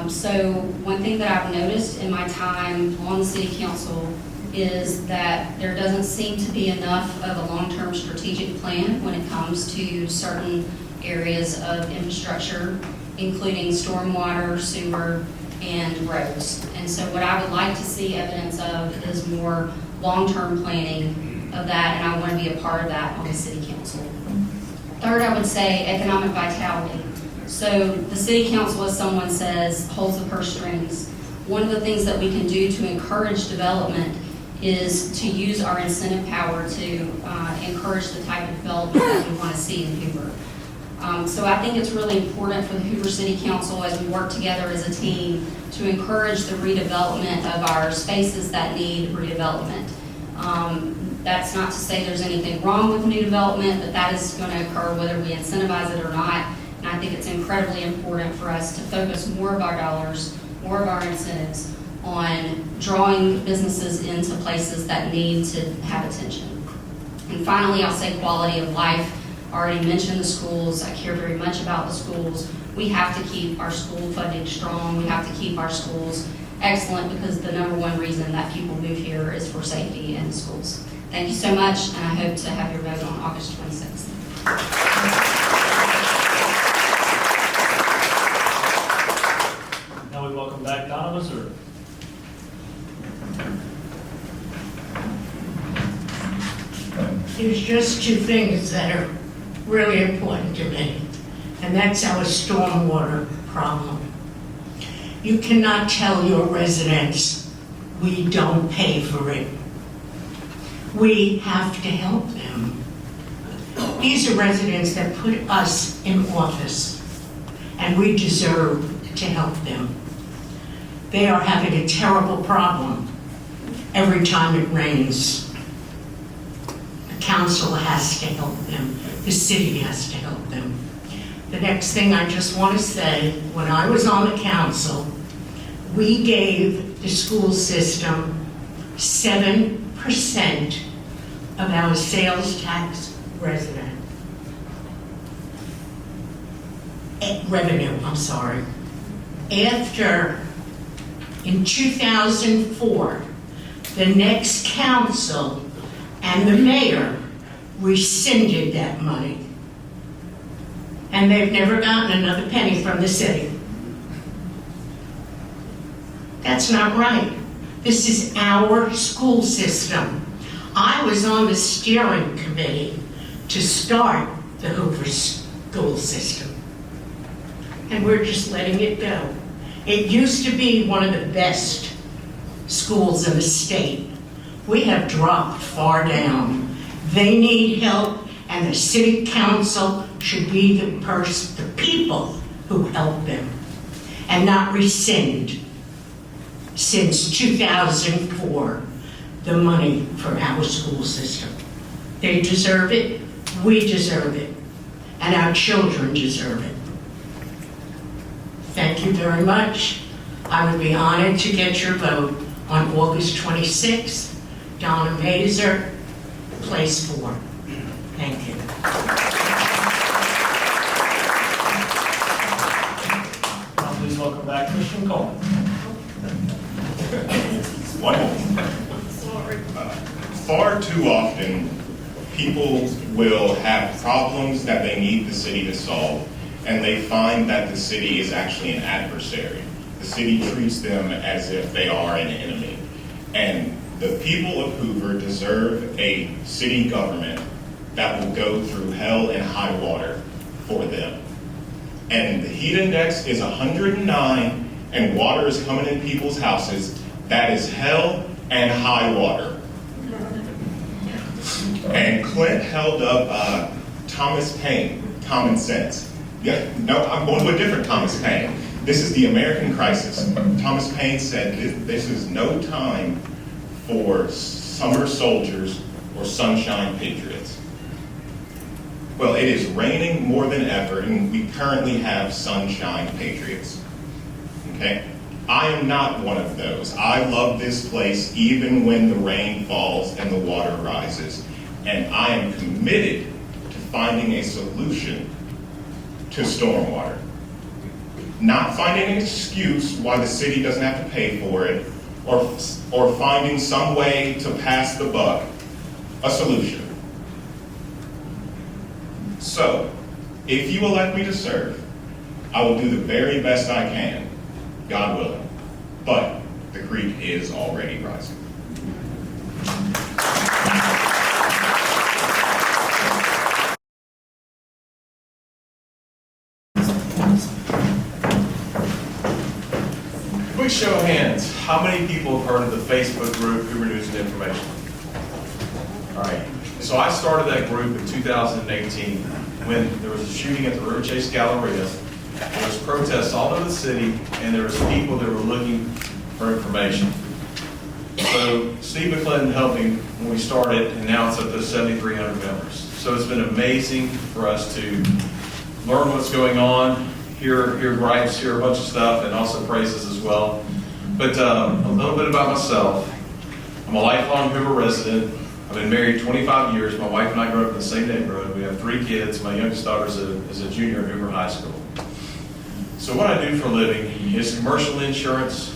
So one thing that I've noticed in my time on the city council is that there doesn't seem to be enough of a long-term strategic plan when it comes to certain areas of infrastructure, including stormwater, sewer, and roads. And so what I would like to see evidence of is more long-term planning of that, and I want to be a part of that on the city council. Third, I would say economic vitality. So the city council, as someone says, holds the purse strings. One of the things that we can do to encourage development is to use our incentive power to encourage the type of development that we want to see in Hoover. So I think it's really important for the Hoover City Council, as we work together as a team, to encourage the redevelopment of our spaces that need redevelopment. That's not to say there's anything wrong with new development, but that is going to occur whether we incentivize it or not. And I think it's incredibly important for us to focus more of our dollars, more of our incentives on drawing businesses into places that need to have attention. And finally, I'll say quality of life. I already mentioned the schools. I care very much about the schools. We have to keep our school funding strong. We have to keep our schools excellent, because the number one reason that people move here is for safety in the schools. Thank you so much, and I hope to have your vote on August 26th. Now we welcome back Donna Missouri. There's just two things that are really important to me, and that's our stormwater problem. You cannot tell your residents, we don't pay for it. We have to help them. These are residents that put us in office, and we deserve to help them. They are having a terrible problem every time it rains. The council has to help them. The city has to help them. The next thing I just want to say, when I was on the council, we gave the school system 7% of our sales tax revenue, I'm sorry. After, in 2004, the next council and the mayor rescinded that money. And they've never gotten another penny from the city. That's not right. This is our school system. I was on the steering committee to start the Hoover school system. And we're just letting it go. It used to be one of the best schools in the state. We have dropped far down. They need help, and the city council should be the people who help them and not rescind, since 2004, the money for our school system. They deserve it, we deserve it, and our children deserve it. Thank you very much. I would be honored to get your vote on August 26th. Donna Mazer, place 4. Thank you. Please welcome back Christian Coleman. Far too often, people will have problems that they need the city to solve, and they find that the city is actually an adversary. The city treats them as if they are an enemy. And the people of Hoover deserve a city government that will go through hell and high water for them. And the heat index is 109, and water is coming in people's houses. That is hell and high water. And Clint held up Thomas Paine, Common Sense. Yeah, no, I'm going to a different Thomas Paine. This is the American crisis. Thomas Paine said this is no time for summer soldiers or sunshine patriots. Well, it is raining more than ever, and we currently have sunshine patriots. Okay? I am not one of those. I love this place even when the rain falls and the water rises. And I am committed to finding a solution to stormwater. Not finding an excuse why the city doesn't have to pay for it, or finding some way to pass the buck. A solution. So, if you elect me to serve, I will do the very best I can, God willing. But the creek is already rising. Quick show of hands. How many people have heard of the Facebook group Hoover News and Information? All right. So I started that group in 2018 when there was a shooting at the River Chase Galleria. There was protests all over the city, and there was people that were looking for information. So Steve McClendon helped me when we started, and now it's up to 7,300 members. So it's been amazing for us to learn what's going on, hear gripes, hear a bunch of stuff, and also praises as well. But a little bit about myself. I'm a lifelong Hoover resident. I've been married 25 years. My wife and I grew up in the same neighborhood. We have 3 kids. My youngest daughter is a junior at Hoover High School. So what I do for a living is commercial insurance.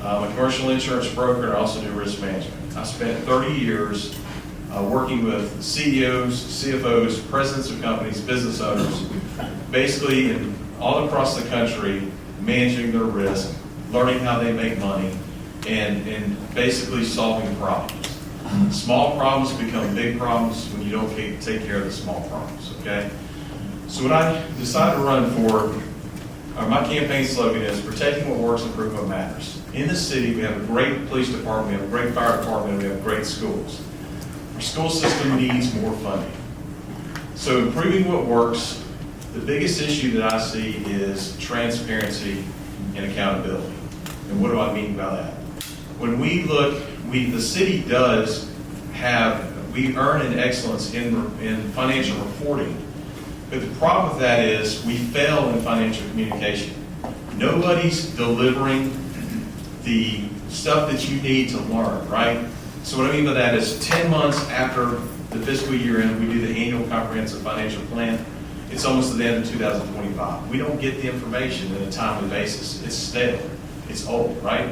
I'm a commercial insurance broker, and I also do risk management. I spent 30 years working with CEOs, CFOs, presidents of companies, business owners, basically all across the country, managing their risk, learning how they make money, and basically solving problems. Small problems become big problems when you don't take care of the small problems, okay? So when I decided to run for, my campaign slogan is, protecting what works, improve what matters. In the city, we have a great police department, we have a great fire department, we have great schools. Our school system needs more funding. So improving what works, the biggest issue that I see is transparency and accountability. And what do I mean by that? When we look, the city does we earn an excellence in financial reporting, but the problem with that is we fail in financial communication. Nobody's delivering the stuff that you need to learn, right? So what I mean by that is 10 months after the fiscal year end, we do the annual comprehensive financial plan. It's almost at the end of 2025. We don't get the information on a timely basis. It's stale. It's old, right?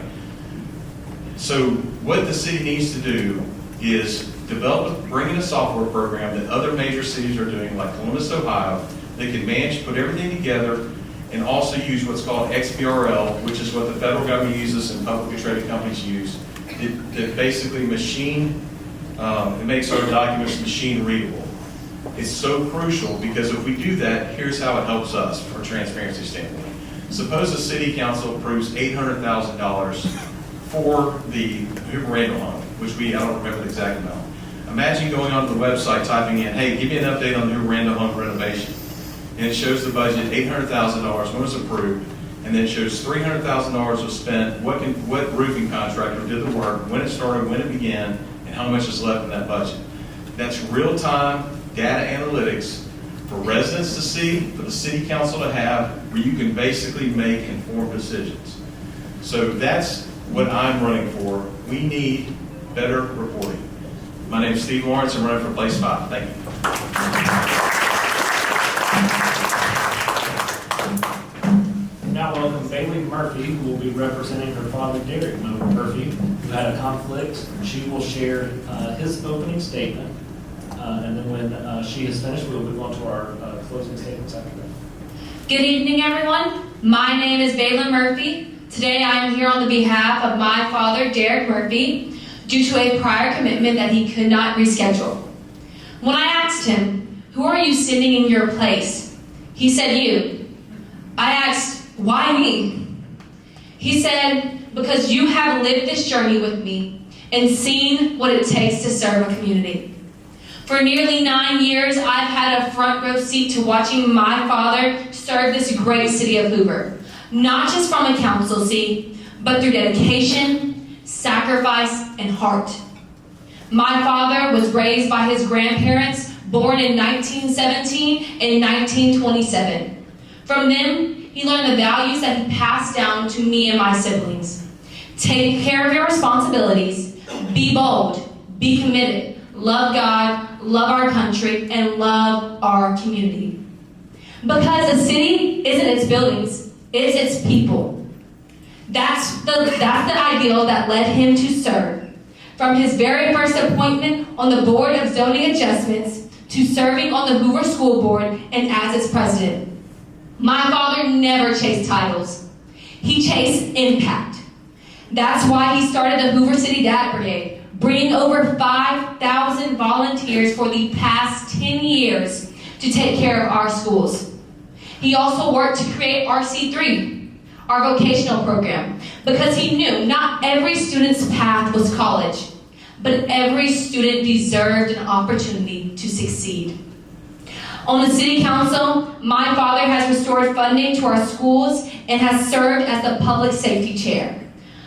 So what the city needs to do is bring in a software program that other major cities are doing, like Columbus, Ohio, that can manage, put everything together, and also use what's called XBRL, which is what the federal government uses and publicly traded companies use. It basically it makes our documents machine readable. It's so crucial because if we do that, here's how it helps us from a transparency standpoint. Suppose the city council approves $800,000 for the Hoover Randall home, which I don't remember the exact amount. Imagine going onto the website, typing in, hey, give me an update on the Hoover Randall home renovation. And it shows the budget, $800,000, when it was approved, and then it shows $300,000 was spent, what roofing contractor did the work, when it started, when it began, and how much is left in that budget. That's real-time data analytics for residents to see, for the city council to have, where you can basically make informed decisions. So that's what I'm running for. We need better reporting. My name is Steve Lawrence. I'm running for Place 5. Thank you. Now welcome Bailey Murphy, who will be representing her father, Derek Murphy, who had a conflict. She will share his opening statement, and then when she is finished, we'll move on to our closing statements after that. Good evening, everyone. My name is Bailey Murphy. Today I am here on the behalf of my father, Derek Murphy, due to a prior commitment that he could not reschedule. When I asked him, "Who are you sending in your place?" he said, "You." I asked, "Why me?" He said, "Because you have lived this journey with me and seen what it takes to serve a community." For nearly 9 years, I've had a front row seat to watching my father serve this great city of Hoover, not just from a council seat, but through dedication, sacrifice, and heart. My father was raised by his grandparents, born in 1917 and 1927. From them, he learned the values that he passed down to me and my siblings. Take care of your responsibilities, be bold, be committed, love God, love our country, and love our community. Because a city isn't its buildings, it's its people. That's the ideal that led him to serve. From his very first appointment on the Board of Zoning Adjustments to serving on the Hoover School Board and as its president. My father never chased titles. He chased impact. That's why he started the Hoover City Dad Brigade, bringing over 5,000 volunteers for the past 10 years to take care of our schools. He also worked to create RC3, our vocational program, because he knew not every student's path was college, but every student deserved an opportunity to succeed. On the city council, my father has restored funding to our schools and has served as the public safety chair.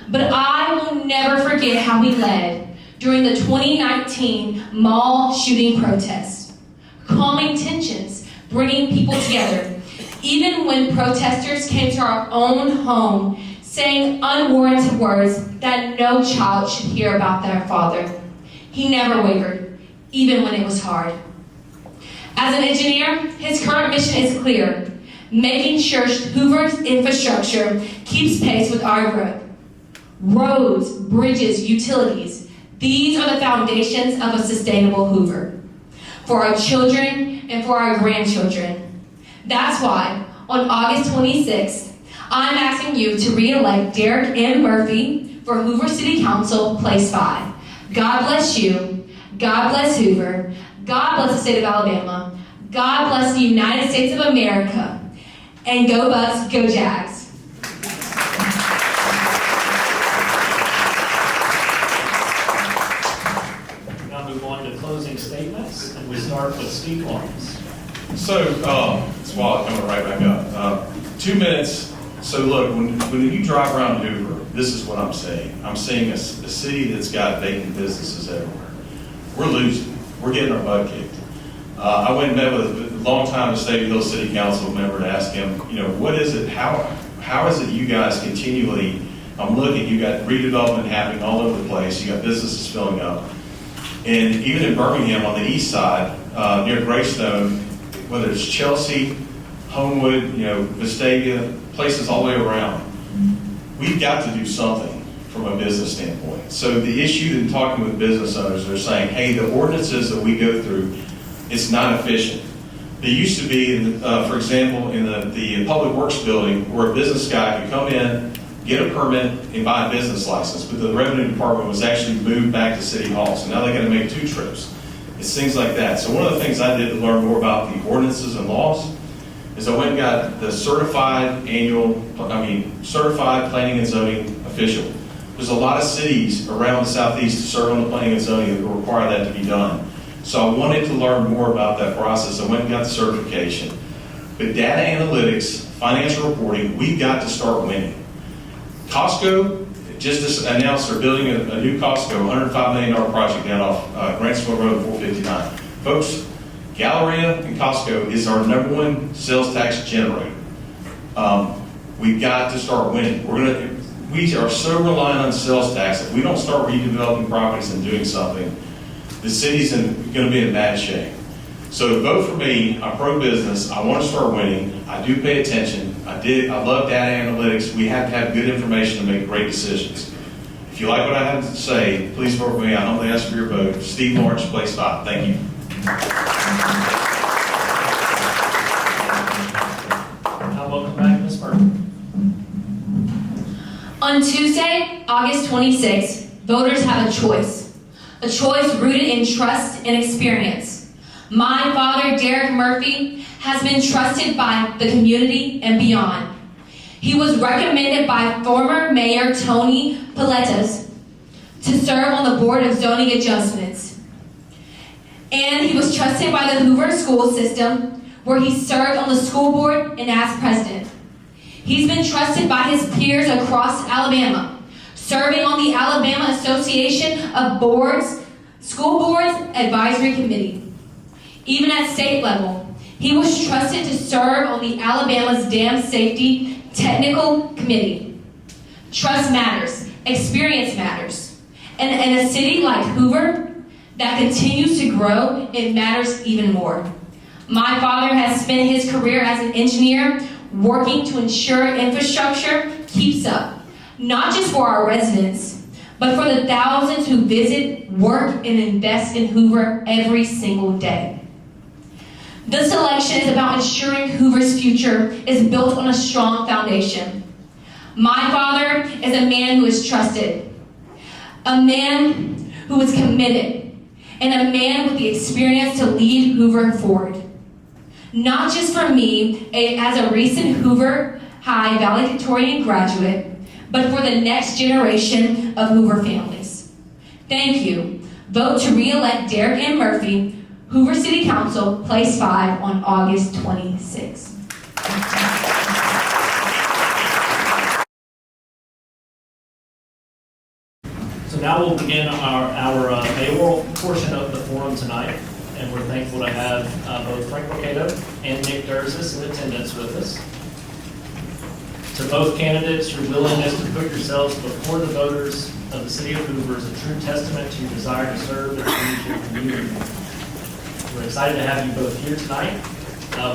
But I will never forget how he led during the 2019 mall shooting protests, calming tensions, bringing people together, even when protesters came to our own home saying unwarranted words that no child should hear about their father. He never wavered, even when it was hard. As an engineer, his current mission is clear, making sure Hoover's infrastructure keeps pace with our growth. Roads, bridges, utilities, these are the foundations of a sustainable Hoover for our children and for our grandchildren. That's why, on August 26th, I'm asking you to re-elect Derek M. Murphy for Hoover City Council, Place 5. God bless you. God bless Hoover. God bless the state of Alabama. God bless the United States of America. And go Bucks, go Jags. Now move on to closing statements, and we start with Steve Lawrence. So, Swallow coming right back up. 2 minutes. So look, when you drive around Hoover, this is what I'm saying. I'm seeing a city that's got vacant businesses everywhere. We're losing. We're getting our butt kicked. I went and met with a long-time State Hill City Council member to ask him, what is it, how is it you guys continually I'm looking, you got redevelopment happening all over the place, you got businesses filling up. And even in Birmingham on the east side, near Greystone, whether it's Chelsea, Homewood, Vestavia, places all the way around, we've got to do something from a business standpoint. So the issue in talking with business owners, they're saying, hey, the ordinances that we go through, it's not efficient. There used to be, for example, in the Public Works building, where a business guy could come in, get a permit, and buy a business license, but the revenue department was actually moved back to City Hall, so now they got to make 2 trips. It's things like that. So one of the things I did to learn more about the ordinances and laws is I went and got the certified planning and zoning official. There's a lot of cities around the southeast that serve on the planning and zoning that require that to be done. So I wanted to learn more about that process. I went and got the certification. But data analytics, financial reporting, we've got to start winning. Costco just announced they're building a new Costco, $105 million project down off Grantsville Road, 459. Folks, Galleria and Costco is our #1 sales tax generator. We've got to start winning. We are so reliant on sales tax. If we don't start redeveloping properties and doing something, the city's going to be in bad shape. So vote for me. I'm pro-business. I want to start winning. I do pay attention. I love data analytics. We have to have good information to make great decisions. If you like what I have to say, please vote for me. I humbly ask for your vote. Steve Lawrence, place 5. Thank you. Welcome back, Ms. Murphy. On Tuesday, August 26th, voters have a choice rooted in trust and experience. My father, Derek Murphy, has been trusted by the community and beyond. He was recommended by former Mayor Tony Paletas to serve on the Board of Zoning Adjustments. And he was trusted by the Hoover school system, where he served on the school board and as president. He's been trusted by his peers across Alabama, serving on the Alabama Association of Boards, School Boards Advisory Committee. Even at state level, he was trusted to serve on the Alabama's Dam Safety Technical Committee. Trust matters, experience matters. And in a city like Hoover that continues to grow, it matters even more. My father has spent his career as an engineer working to ensure infrastructure keeps up, not just for our residents, but for the thousands who visit, work, and invest in Hoover every single day. This election is about ensuring Hoover's future is built on a strong foundation. My father is a man who is trusted, a man who is committed, and a man with the experience to lead Hoover forward. Not just for me, as a recent Hoover High valedictorian graduate, but for the next generation of Hoover families. Thank you. Vote to re-elect Derek M. Murphy, Hoover City Council, Place 5 on August 26th. So now we'll begin our mayoral portion of the forum tonight, and we're thankful to have both Frank Mercado and Nick Durzis in attendance with us. To both candidates, your willingness to put yourselves before the voters of the city of Hoover is a true testament to your desire to serve and lead your community. We're excited to have you both here tonight.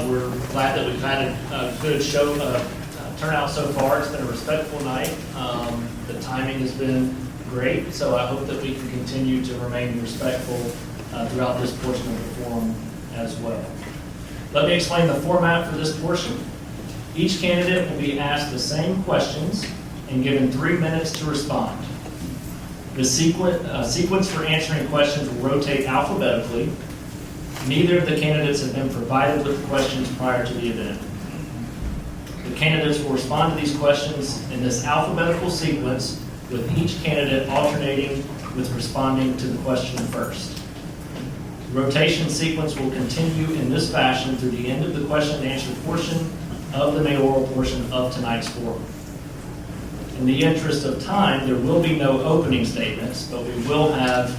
We're glad that we've had a good show turnout so far. It's been a respectful night. The timing has been great, so I hope that we can continue to remain respectful throughout this portion of the forum as well. Let me explain the format for this portion. Each candidate will be asked the same questions and given 3 minutes to respond. The sequence for answering questions will rotate alphabetically. Neither of the candidates have been provided with questions prior to the event. The candidates will respond to these questions in this alphabetical sequence, with each candidate alternating with responding to the question first. The rotation sequence will continue in this fashion through the end of the question and answer portion of the mayoral portion of tonight's forum. In the interest of time, there will be no opening statements, but we will have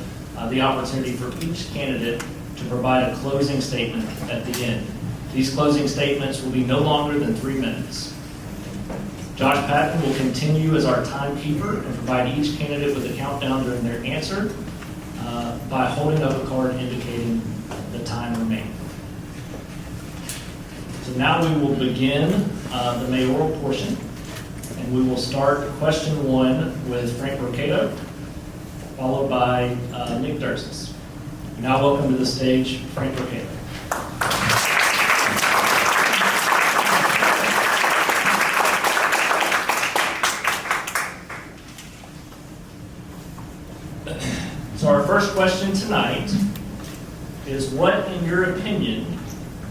the opportunity for each candidate to provide a closing statement at the end. These closing statements will be no longer than 3 minutes. Josh Patton will continue as our timekeeper and provide each candidate with a countdown during their answer by holding up a card indicating the time remaining. So now we will begin the mayoral portion, and we will start question 1 with Frank Mercado, followed by Nick Dursis. Now welcome to the stage, Frank Mercado. So our first question tonight is, what, in your opinion,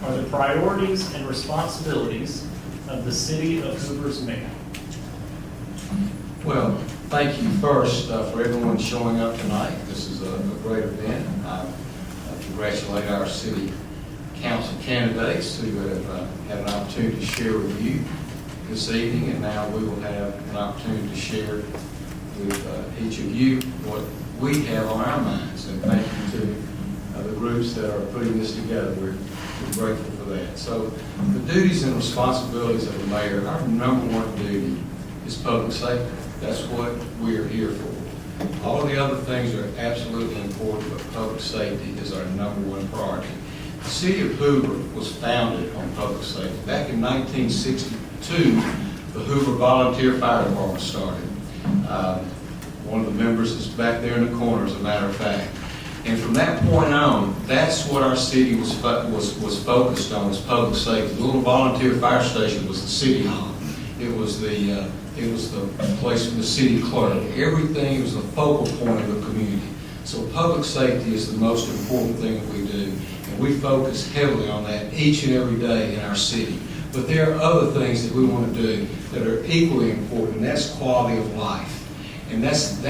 are the priorities and responsibilities of the city of Hoover's mayor? Well, thank you first for everyone showing up tonight. This is a great event. I congratulate our city council candidates who have had an opportunity to share with you this evening, and now we will have an opportunity to share with each of you what we have on our minds. And thank you to the groups that are putting this together. We're grateful for that. So the duties and responsibilities of the mayor, our number one duty is public safety. That's what we're here for. All of the other things are absolutely important, but public safety is our number one priority. The city of Hoover was founded on public safety. Back in 1962, the Hoover Volunteer Fire Department started. One of the members is back there in the corner, as a matter of fact. And from that point on, that's what our city was focused on, was public safety. The little volunteer fire station was the city hall. It was the place for the city clerk. Everything was the focal point of the community. So public safety is the most important thing that we do, and we focus heavily on that each and every day in our city. But there are other things that we want to do that are equally important, and that's quality of life. And that's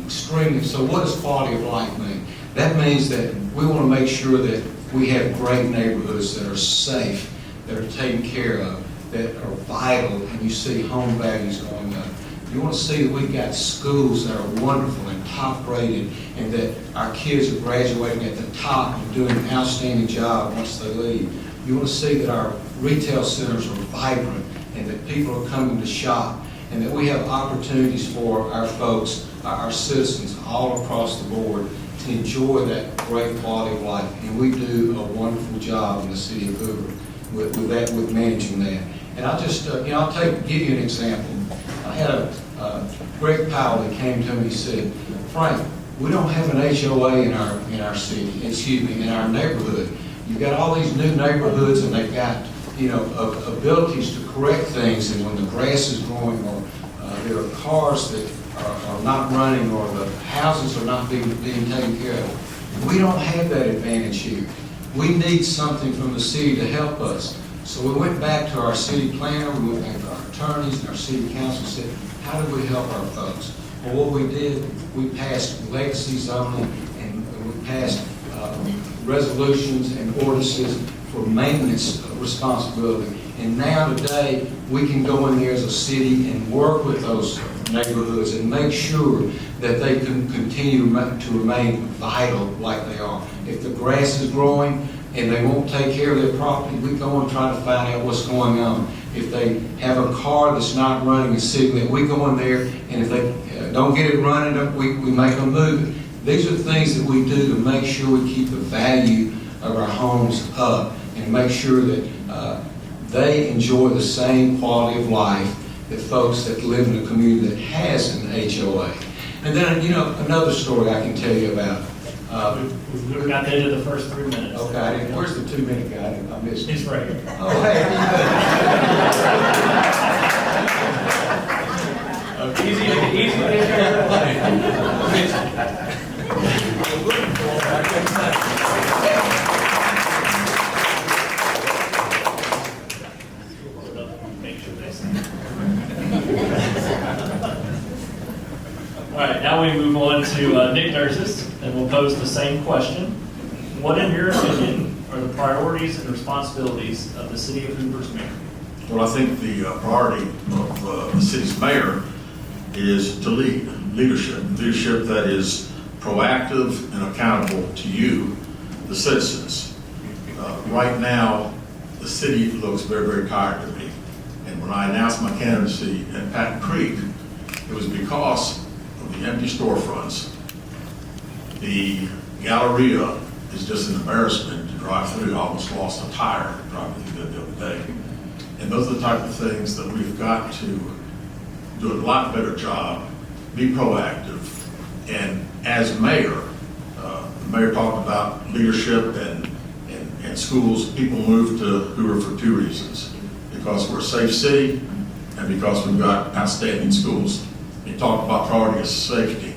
extremely, so what does quality of life mean? That means that we want to make sure that we have great neighborhoods that are safe, that are taken care of, that are vital, and you see home values going up. You want to see that we've got schools that are wonderful and top rated, and that our kids are graduating at the top and doing an outstanding job once they leave. You want to see that our retail centers are vibrant and that people are coming to shop, and that we have opportunities for our folks, our citizens all across the board to enjoy that great quality of life. And we do a wonderful job in the city of Hoover with managing that. And I'll just, give you an example. I had Greg Powell that came to me and said, Frank, we don't have an HOA in our city, in our neighborhood. You've got all these new neighborhoods, and they've got, abilities to correct things, and when the grass is growing, or there are cars that are not running, or the houses are not being taken care of. We don't have that advantage here. We need something from the city to help us. So we went back to our city planner, we went back to our attorneys and our city council and said, how do we help our folks? Well, what we did, we passed legacy zoning, and we passed resolutions and ordinances for maintenance responsibility. And now today, we can go in there as a city and work with those neighborhoods and make sure that they can continue to remain vital like they are. If the grass is growing and they won't take care of their property, we go and try to find out what's going on. If they have a car that's not running and sitting there, we go in there, and if they don't get it running, we make them move it. These are things that we do to make sure we keep the value of our homes up and make sure that they enjoy the same quality of life that folks that live in a community that has an HOA. And then, another story I can tell you about. We've got the end of the first 3 minutes. Okay, where's the 2-minute guy? I missed it. He's right here. Oh, hey, how you doing? Easy to take care All right, now we move on to Nick Dursis, and we'll pose the same question. What, in your opinion, are the priorities and responsibilities of the city of Hoover's mayor? Well, I think the priority of the city's mayor is to leadership that is proactive and accountable to you, the citizens. Right now, the city looks very, very tired to me, and when I announced my candidacy at Patton Creek, it was because of the empty storefronts. The Galleria is just an embarrassment to drive through. I almost lost a tire driving through that the other day. And those are the type of things that we've got to do a lot better job, be proactive. And as mayor, the mayor talked about leadership and schools. People move to Hoover for two reasons: because we're a safe city and because we've got outstanding schools. He talked about priority as safety.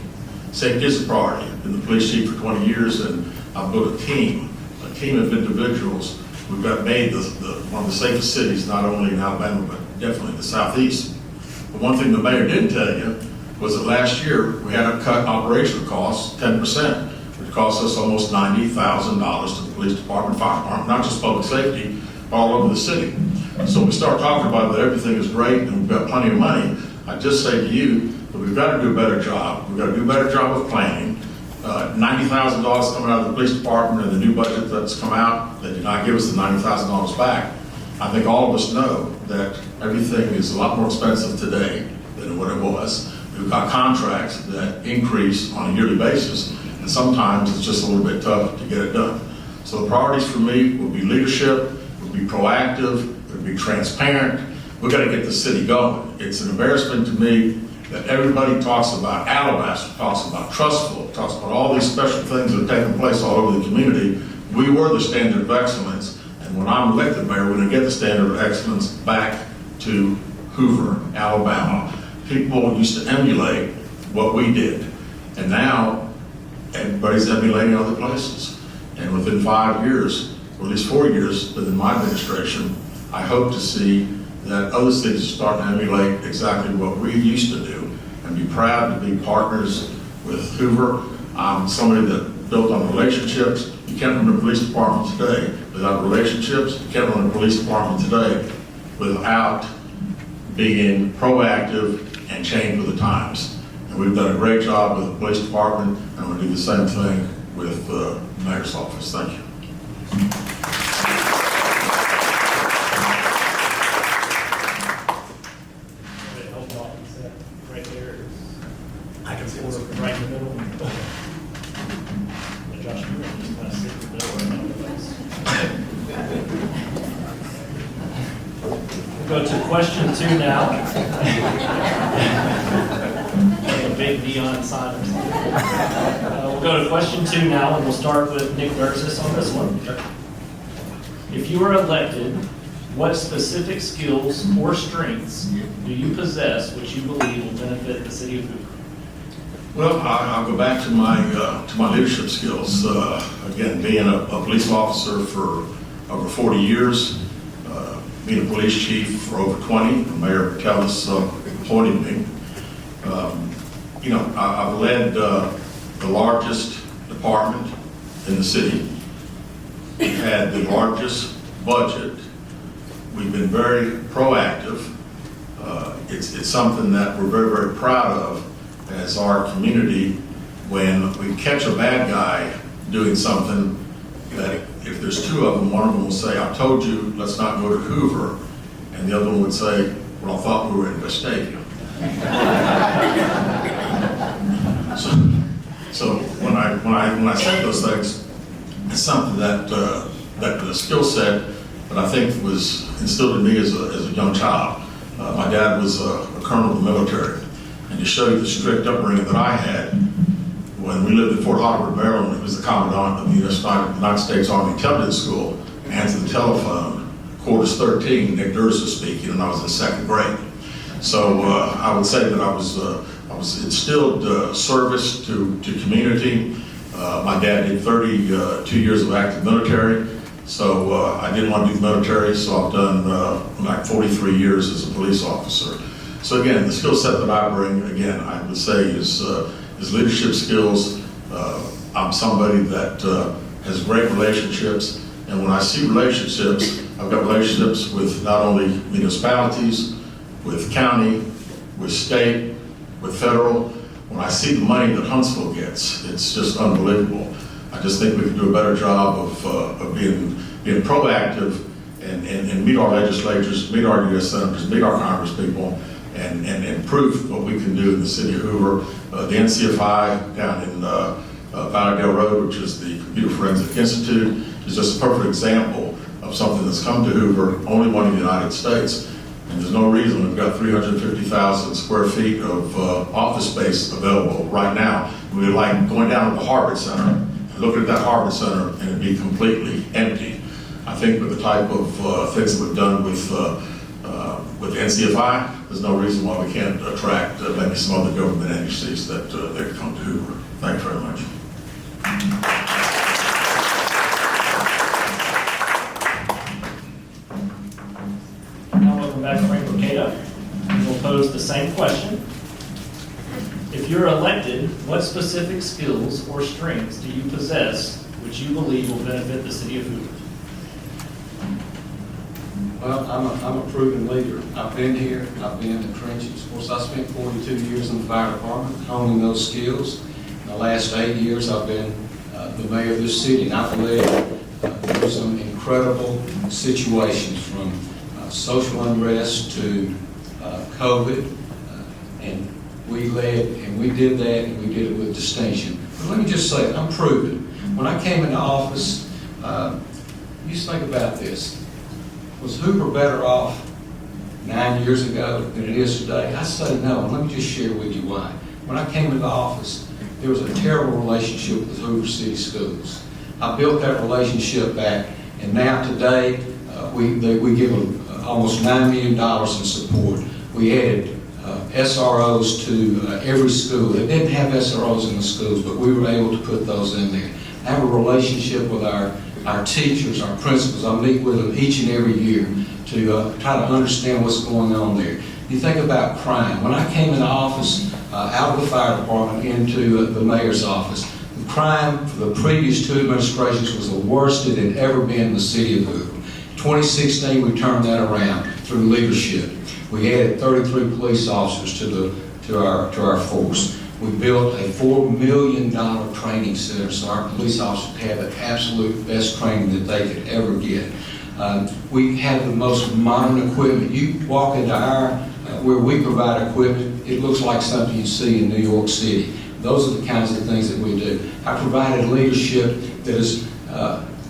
Safety is a priority. I've been the police chief for 20 years, and I've built a team of individuals who've got made one of the safest cities, not only in Alabama, but definitely in the Southeast. But one thing the mayor didn't tell you was that last year we had to cut operational costs 10%, which cost us almost $90,000 to the police department, fire department, not just public safety, all over the city. So we start talking about that everything is great and we've got plenty of money. I just say to you that we've got to do a better job. We've got to do a better job of planning. $90,000 coming out of the police department and the new budget that's come out, they did not give us the $90,000 back. I think all of us know that everything is a lot more expensive today than what it was. We've got contracts that increase on a yearly basis, and sometimes it's just a little bit tough to get it done. So the priorities for me will be leadership, will be proactive, will be transparent. We've got to get the city going. It's an embarrassment to me that everybody talks about Alabaster, talks about Trustful, talks about all these special things that are taking place all over the community. We were the standard of excellence, and when I'm elected mayor, we're going to get the standard of excellence back to Hoover, Alabama. People used to emulate what we did, and now everybody's emulating other places. And within 5 years, or at least 4 years within my administration, I hope to see that other cities start to emulate exactly what we used to do and be proud to be partners with Hoover. I'm somebody that built on relationships. You can't run a police department today without relationships. You can't run a police department today without being proactive and change with the times. And we've done a great job with the police department, and we'll do the same thing with the mayor's office. Thank you. Right there. I can see Order right in the middle. Josh, you're just kind of sit in the middle right now. We'll go to question 2 now. A big neon sign. We'll go to question 2 now, and we'll start with Nick Dursis on this one. If you are elected, what specific skills or strengths do you possess which you believe will benefit the city of Hoover? Well, I'll go back to my leadership skills. Again, being a police officer for over 40 years, being a police chief for over 20, Mayor Kellis appointed me. I've led the largest department in the city. We've had the largest budget. We've been very proactive. It's something that we're very, very proud of as our community. When we catch a bad guy doing something, that if there's 2 of them, one of them will say, "I told you, let's not go to Hoover," and the other one would say, "Well, I thought we were in Vestavia." So when I say those things, it's something that a skill set that I think was instilled in me as a young child. My dad was a colonel of the military, and to show you the strict upbringing that I had, when we lived in Fort Lauderdale, Maryland, he was the commandant of the United States Army Intelligence School, answered the telephone, quarters 13, Nick Dursis speaking, and I was in 2nd grade. So I would say that I was instilled service to community. My dad did 32 years of active military. So I didn't want to do the military, so I've done like 43 years as a police officer. So again, the skill set that I bring, again, I would say is leadership skills. I'm somebody that has great relationships, and when I see relationships, I've got relationships with not only municipalities, with county, with state, with federal. When I see the money that Huntsville gets, it's just unbelievable. I just think we can do a better job of being proactive and meet our legislators, meet our U.S. senators, meet our congresspeople, and prove what we can do in the city of Hoover. The NCFI down in Valley Dale Road, which is the Computer Forensic Institute, is just a perfect example of something that's come to Hoover, only one in the United States. And there's no reason we've got 350,000 square feet of office space available right now. We'd like going down to the Harvard Center and looking at that Harvard Center and it'd be completely empty. I think with the type of things that we've done with NCFI, there's no reason why we can't attract maybe some other government agencies that could come to Hoover. Thank you very much. Now welcome back Frank Mercado. We'll pose the same question. If you're elected, what specific skills or strengths do you possess which you believe will benefit the city of Hoover? Well, I'm a proven leader. I've been here, I've been in the trenches. Of course, I spent 42 years in the fire department honing those skills. In the last 8 years, I've been the mayor of this city, and I've led through some incredible situations from social unrest to COVID, and we led, and we did that, and we did it with distinction. But let me just say, I'm proven. When I came into office, you just think about this. Was Hoover better off 9 years ago than it is today? I say no, and let me just share with you why. When I came into office, there was a terrible relationship with Hoover City Schools. I built that relationship back, and now today, we give them almost $9 million in support. We added SROs to every school. They didn't have SROs in the schools, but we were able to put those in there. I have a relationship with our teachers, our principals. I meet with them each and every year to try to understand what's going on there. You think about crime. When I came into office, out of the fire department into the mayor's office, the crime for the previous two administrations was the worst it had ever been in the city of Hoover. 2016, we turned that around through leadership. We added 33 police officers to our force. We built a $4 million training center so our police officers have the absolute best training that they could ever get. We have the most modern equipment. You walk into where we provide equipment, it looks like something you see in New York City. Those are the kinds of things that we do. I provided leadership that has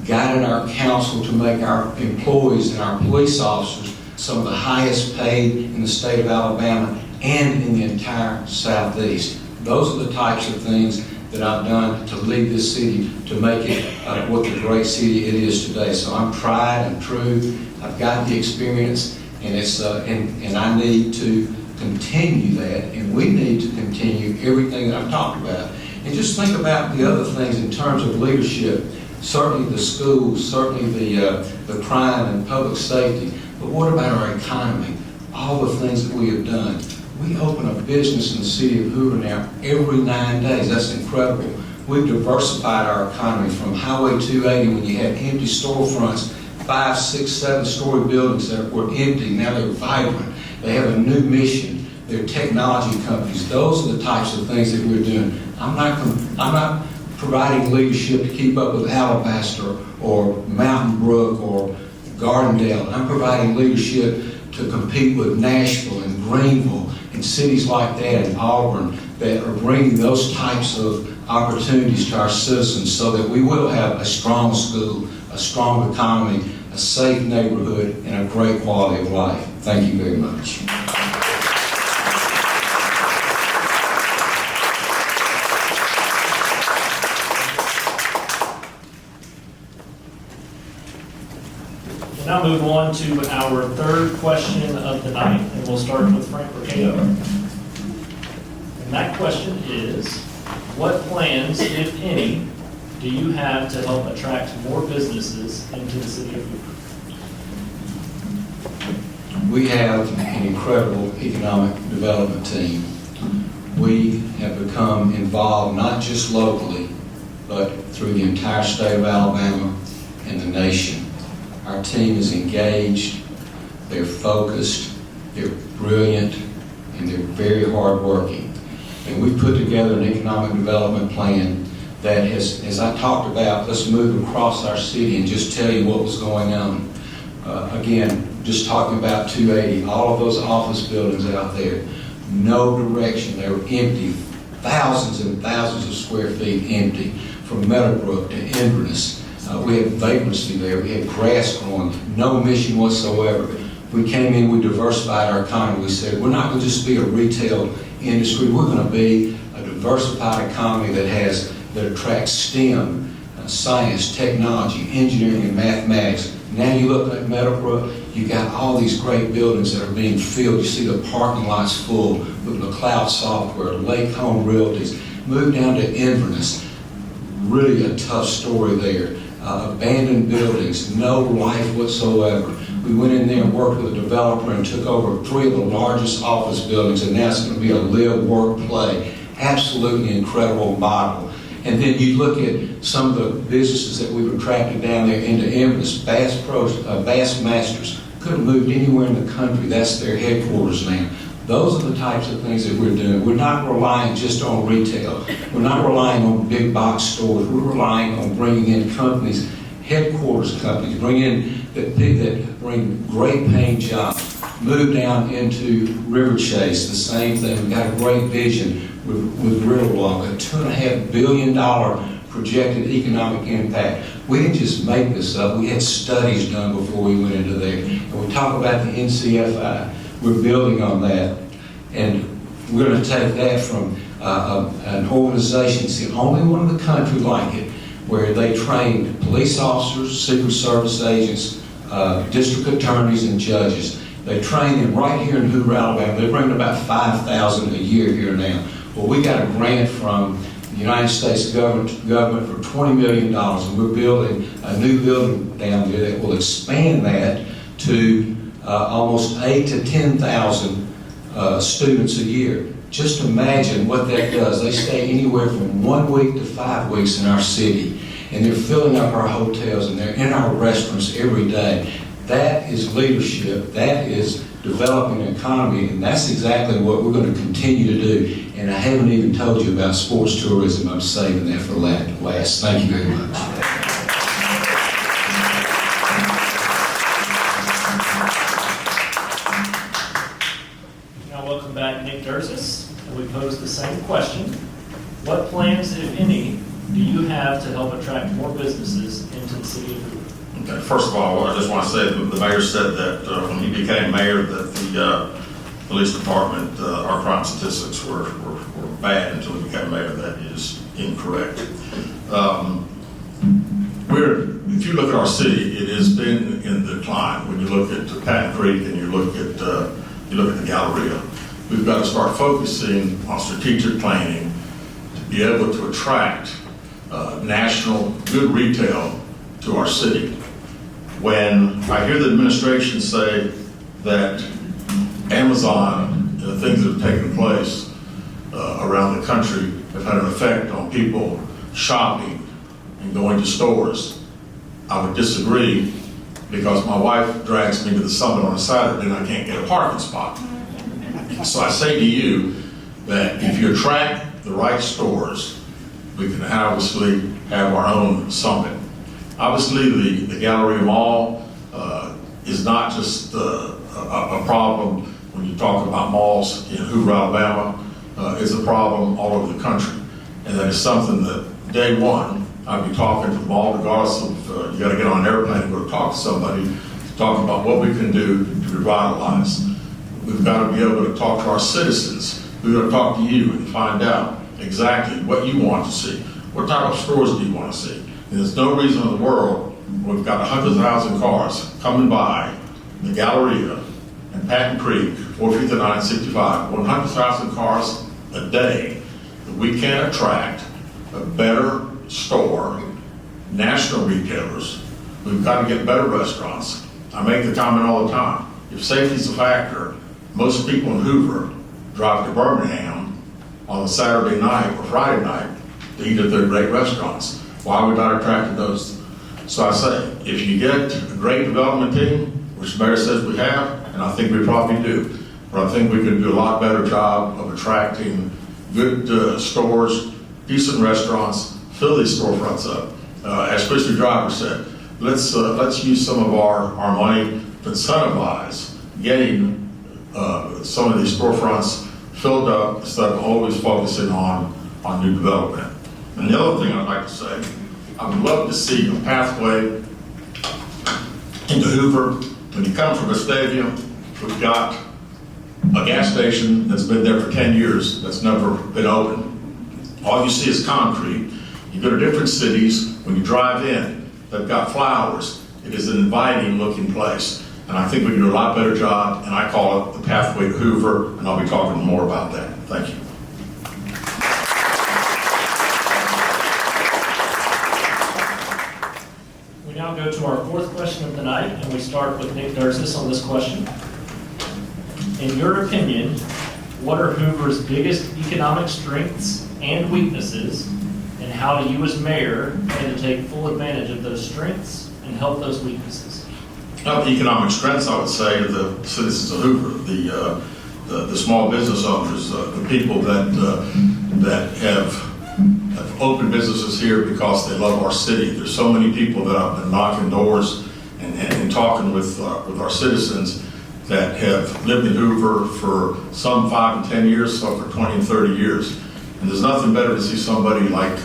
guided our council to make our employees and our police officers some of the highest paid in the state of Alabama and in the entire Southeast. Those are the types of things that I've done to lead this city to make it what the great city it is today. So I'm tried and true. I've got the experience, and and I need to continue that, and we need to continue everything that I've talked about. And just think about the other things in terms of leadership. Certainly the schools, certainly the crime and public safety. But what about our economy? All the things that we have done. We open a business in the city of Hoover now every 9 days. That's incredible. We've diversified our economy from Highway 280 when you had empty storefronts, 5, 6, 7-story buildings that were empty. Now they're vibrant. They have a new mission. They're technology companies. Those are the types of things that we're doing. I'm not providing leadership to keep up with Alabaster or Mountain Brook or Gardendale. I'm providing leadership to compete with Nashville and Greenville and cities like that in Auburn that are bringing those types of opportunities to our citizens so that we will have a strong school, a strong economy, a safe neighborhood, and a great quality of life. Thank you very much. We'll now move on to our third question of the night, and we'll start with Frank Mercado. And that question is, what plans, if any, do you have to help attract more businesses into the city of Hoover? We have an incredible economic development team. We have become involved not just locally, but through the entire state of Alabama and the nation. Our team is engaged, they're focused, they're brilliant, and they're very hardworking. And we put together an economic development plan that has, as I talked about, let's move across our city and just tell you what was going on. Again, just talking about 280, all of those office buildings out there, no direction. They were empty, thousands and thousands of square feet empty, from Meadowbrook to Inverness. We had vagrancy there. We had grass growing, no mission whatsoever. We came in, we diversified our economy. We said, we're not going to just be a retail industry. We're going to be a diversified economy that attracts STEM, science, technology, engineering, and mathematics. Now you look at Meadowbrook, you got all these great buildings that are being filled. You see the parking lots full with McLeod Software, Lake Home Realties. Move down to Inverness. Really a tough story there. Abandoned buildings, no life whatsoever. We went in there and worked with a developer and took over 3 of the largest office buildings, and now it's going to be a live, work, play. Absolutely incredible model. And then you look at some of the businesses that we've attracted down there into Inverness. Bassmasters could have moved anywhere in the country. That's their headquarters now. Those are the types of things that we're doing. We're not relying just on retail. We're not relying on big box stores. We're relying on bringing in companies, headquarters companies, that bring great paying jobs. Move down into River Chase, the same thing. We've got a great vision with Riverwalk, a $2.5 billion projected economic impact. We didn't just make this up. We had studies done before we went into there. And we talk about the NCFI. We're building on that. And we're going to take that from an organization, it's the only one in the country like it, where they train police officers, Secret Service agents, district attorneys, and judges. They train them right here in Hoover, Alabama. They bring about 5,000 a year here now. Well, we got a grant from the United States government for $20 million, and we're building a new building down there that will expand that to almost 8,000 to 10,000 students a year. Just imagine what that does. They stay anywhere from 1 week to 5 weeks in our city, and they're filling up our hotels, and they're in our restaurants every day. That is leadership. That is developing an economy, and that's exactly what we're going to continue to do. And I haven't even told you about sports tourism. I'm saving that for last. Thank you very much. Now welcome back Nick Dursis, and we pose the same question. What plans, if any, do you have to help attract more businesses into the city of Hoover? Okay, first of all, I just want to say that the mayor said that when he became mayor that the police department, our crime statistics were bad until he became mayor. That is incorrect. If you look at our city, it has been in decline. When you look at Patton Creek and you look at the Galleria, we've got to start focusing on strategic planning to be able to attract national good retail to our city. When I hear the administration say that Amazon and the things that have taken place around the country have had an effect on people shopping and going to stores, I would disagree, because my wife drags me to the summit on a Saturday and I can't get a parking spot. So I say to you that if you attract the right stores, we can obviously have our own summit. Obviously, the Galleria Mall is not just a problem when you talk about malls in Hoover, Alabama. It's a problem all over the country. And that is something that day one, I'd be talking to the mall, regardless of, you got to get on an airplane and go to talk to somebody, to talk about what we can do to revitalize. We've got to be able to talk to our citizens. We've got to talk to you and find out exactly what you want to see. What type of stores do you want to see? And there's no reason in the world we've got 100,000 cars coming by the Galleria and Patton Creek, 459 65, 100,000 cars a day, that we can't attract a better store, national retailers. We've got to get better restaurants. I make the comment all the time. If safety's a factor, most people in Hoover drive to Birmingham on a Saturday night or Friday night to eat at their great restaurants. Why are we not attracting those? So I say, if you get a great development team, which the mayor says we have, and I think we probably do, but I think we can do a lot better job of attracting good stores, decent restaurants, fill these storefronts up. As Christy Driver said, let's use some of our money to incentivize getting some of these storefronts filled up instead of always focusing on new development. And the other thing I'd like to say, I would love to see a pathway into Hoover. When you come from the stadium, we've got a gas station that's been there for 10 years that's never been open. All you see is concrete. You go to different cities, when you drive in, they've got flowers. It is an inviting looking place. And I think we can do a lot better job, and I call it the pathway to Hoover, and I'll be talking more about that. Thank you. We now go to our fourth question of the night, and we start with Nick Dursis on this question. In your opinion, what are Hoover's biggest economic strengths and weaknesses, and how do you as mayor plan to take full advantage of those strengths and help those weaknesses? The economic strengths, I would say, are the citizens of Hoover, the small business owners, the people that have opened businesses here because they love our city. There's so many people that have been knocking doors and talking with our citizens that have lived in Hoover for some 5 and 10 years, some for 20 and 30 years. And there's nothing better to see somebody like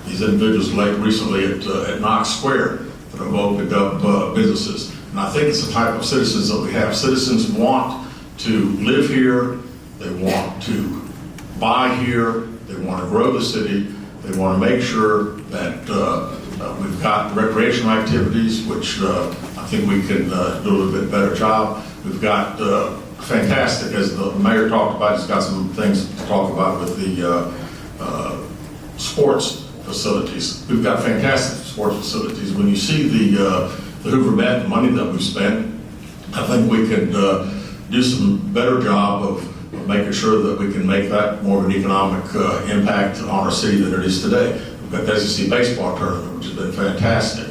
these individuals like recently at Knox Square that have opened up businesses. And I think it's the type of citizens that we have. Citizens want to live here, they want to buy here, they want to grow the city, they want to make sure that we've got recreational activities, which I think we can do a little bit better job. We've got fantastic, as the mayor talked about, he's got some things to talk about with the sports facilities. We've got fantastic sports facilities. When you see the Hoover Met, the money that we've spent, I think we could do some better job of making sure that we can make that more of an economic impact on our city than it is today. We've got the SEC baseball tournament, which has been fantastic.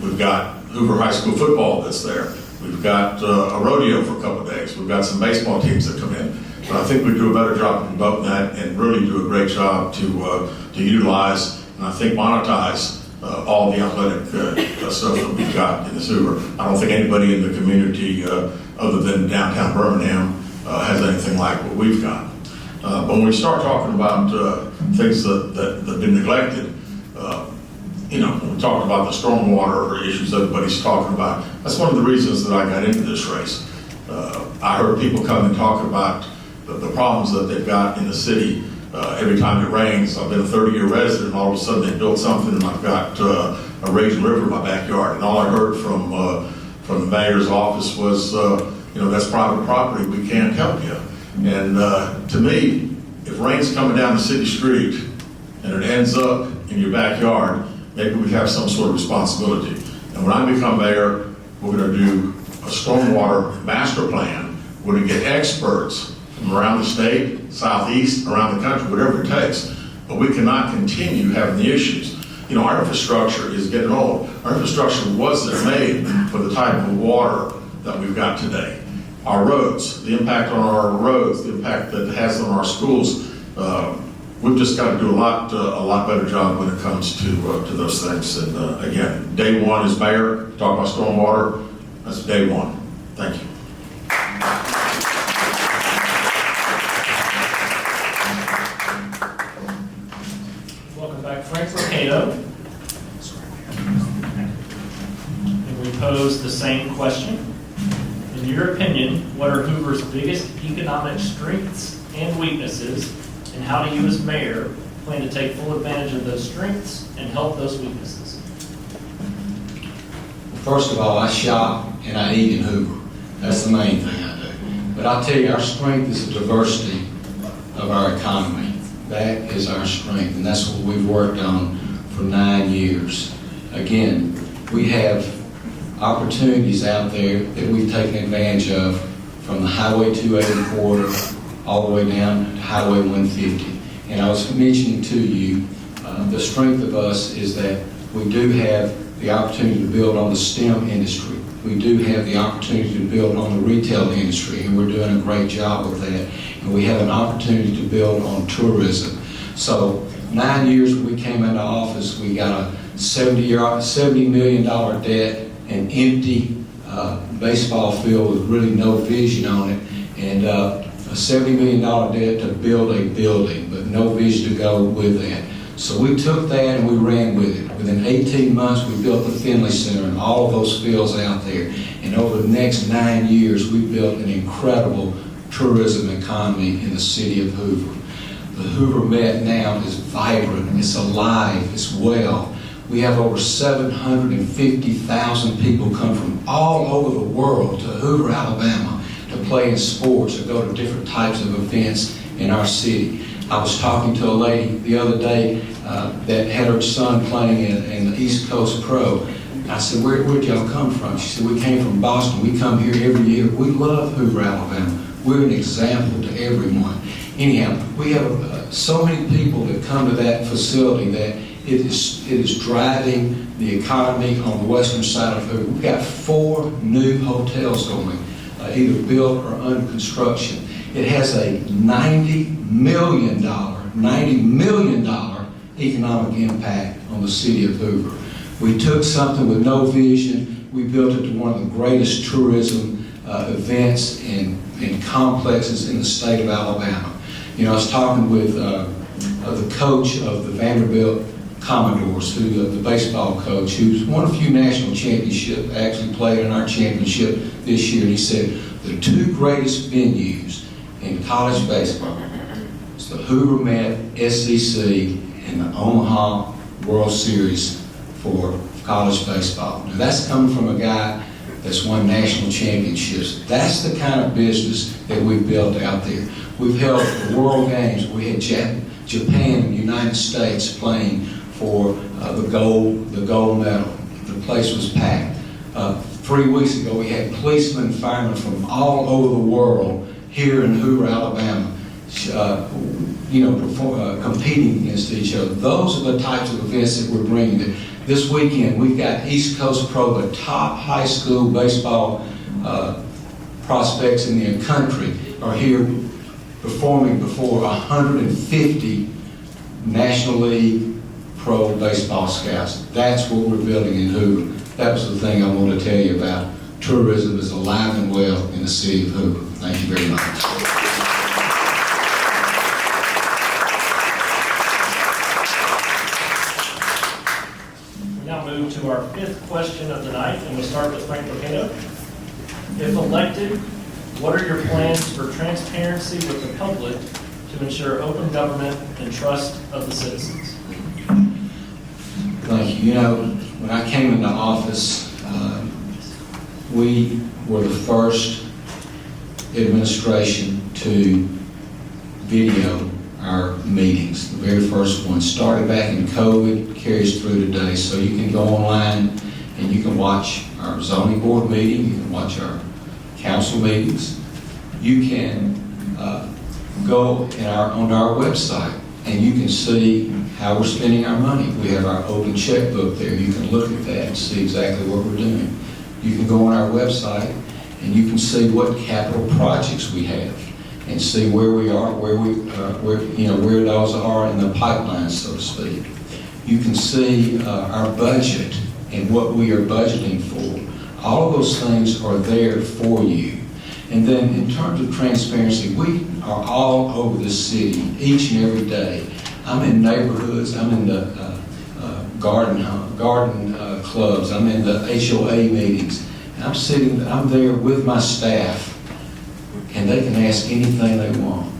We've got Hoover High School football that's there. We've got a rodeo for a couple of days. We've got some baseball teams that come in. But I think we do a better job of promoting that and really do a great job to utilize and I think monetize all the athletic stuff that we've got in this Hoover. I don't think anybody in the community other than downtown Birmingham has anything like what we've got. But when we start talking about things that have been neglected, when we talk about the stormwater issues everybody's talking about, that's one of the reasons that I got into this race. I heard people come and talk about the problems that they've got in the city every time it rains. I've been a 30-year resident, and all of a sudden they built something, and I've got a raging river in my backyard. And all I heard from the mayor's office was, that's private property. We can't help you. And to me, if rain's coming down the city street and it ends up in your backyard, maybe we have some sort of responsibility. And when I become mayor, we're going to do a stormwater master plan. We're going to get experts from around the state, southeast, around the country, whatever it takes. But we cannot continue having the issues. Our infrastructure is getting old. Our infrastructure wasn't made for the type of water that we've got today. Our roads, the impact on our roads, the impact that it has on our schools, we've just got to do a lot better job when it comes to those things. And again, day one as mayor, talk about stormwater, that's day one. Thank you. Welcome back, Frank Mercado. And we pose the same question. In your opinion, what are Hoover's biggest economic strengths and weaknesses, and how do you as mayor plan to take full advantage of those strengths and help those weaknesses? First of all, I shop and I eat in Hoover. That's the main thing I do. But I'll tell you, our strength is the diversity of our economy. That is our strength, and that's what we've worked on for 9 years. Again, we have opportunities out there that we've taken advantage of, from the Highway 280 corridor all the way down to Highway 150. And I was mentioning to you, the strength of us is that we do have the opportunity to build on the STEM industry. We do have the opportunity to build on the retail industry, and we're doing a great job with that. And we have an opportunity to build on tourism. So 9 years when we came into office, we got $70 million debt, an empty baseball field with really no vision on it, and a $70 million debt to build a building, but no vision to go with that. So we took that and we ran with it. Within 18 months, we built the Finley Center and all of those fields out there. And over the next 9 years, we built an incredible tourism economy in the city of Hoover. The Hoover Met now is vibrant, it's alive, it's well. We have over 750,000 people come from all over the world to Hoover, Alabama to play in sports or go to different types of events in our city. I was talking to a lady the other day that had her son playing in the East Coast Pro. I said, where'd y'all come from? She said, we came from Boston. We come here every year. We love Hoover, Alabama. We're an example to everyone. Anyhow, we have so many people that come to that facility that it is driving the economy on the western side of Hoover. We've got 4 new hotels going, either built or under construction. It has a $90 million economic impact on the city of Hoover. We took something with no vision, we built it to one of the greatest tourism events and complexes in the state of Alabama. You know, I was talking with the coach of the Vanderbilt Commodores, the baseball coach, who's won a few national championships, actually played in our championship this year, and he said the 2 greatest venues in college baseball is the Hoover Met SEC and the Omaha World Series for college baseball. Now that's coming from a guy that's won national championships. That's the kind of business that we've built out there. We've held World Games. We had Japan and the United States playing for the gold medal. The place was packed. 3 weeks ago, we had policemen and firemen from all over the world here in Hoover, Alabama, competing against each other. Those are the types of events that we're bringing. This weekend, we've got East Coast Pro, the top high school baseball prospects in the country are here performing before 150 National League Pro baseball scouts. That's what we're building in Hoover. That was the thing I wanted to tell you about. Tourism is alive and well in the city of Hoover. Thank you very much. We now move to our 5th question of the night, and we'll start with Frank Locato. If elected, what are your plans for transparency with the public to ensure open government and trust of the citizens? Thank you. You know, when I came into office, we were the first administration to video our meetings. The very first one started back in COVID, carries through today. So you can go online and you can watch our zoning board meeting, you can watch our council meetings. You can go on our website and you can see how we're spending our money. We have our open checkbook there. You can look at that and see exactly what we're doing. You can go on our website and you can see what capital projects we have and see where we are, where those are in the pipeline, so to speak. You can see our budget and what we are budgeting for. All of those things are there for you. And then in terms of transparency, we are all over the city each and every day. I'm in neighborhoods, I'm in the garden clubs, I'm in the HOA meetings. And I'm there with my staff, and they can ask anything they want.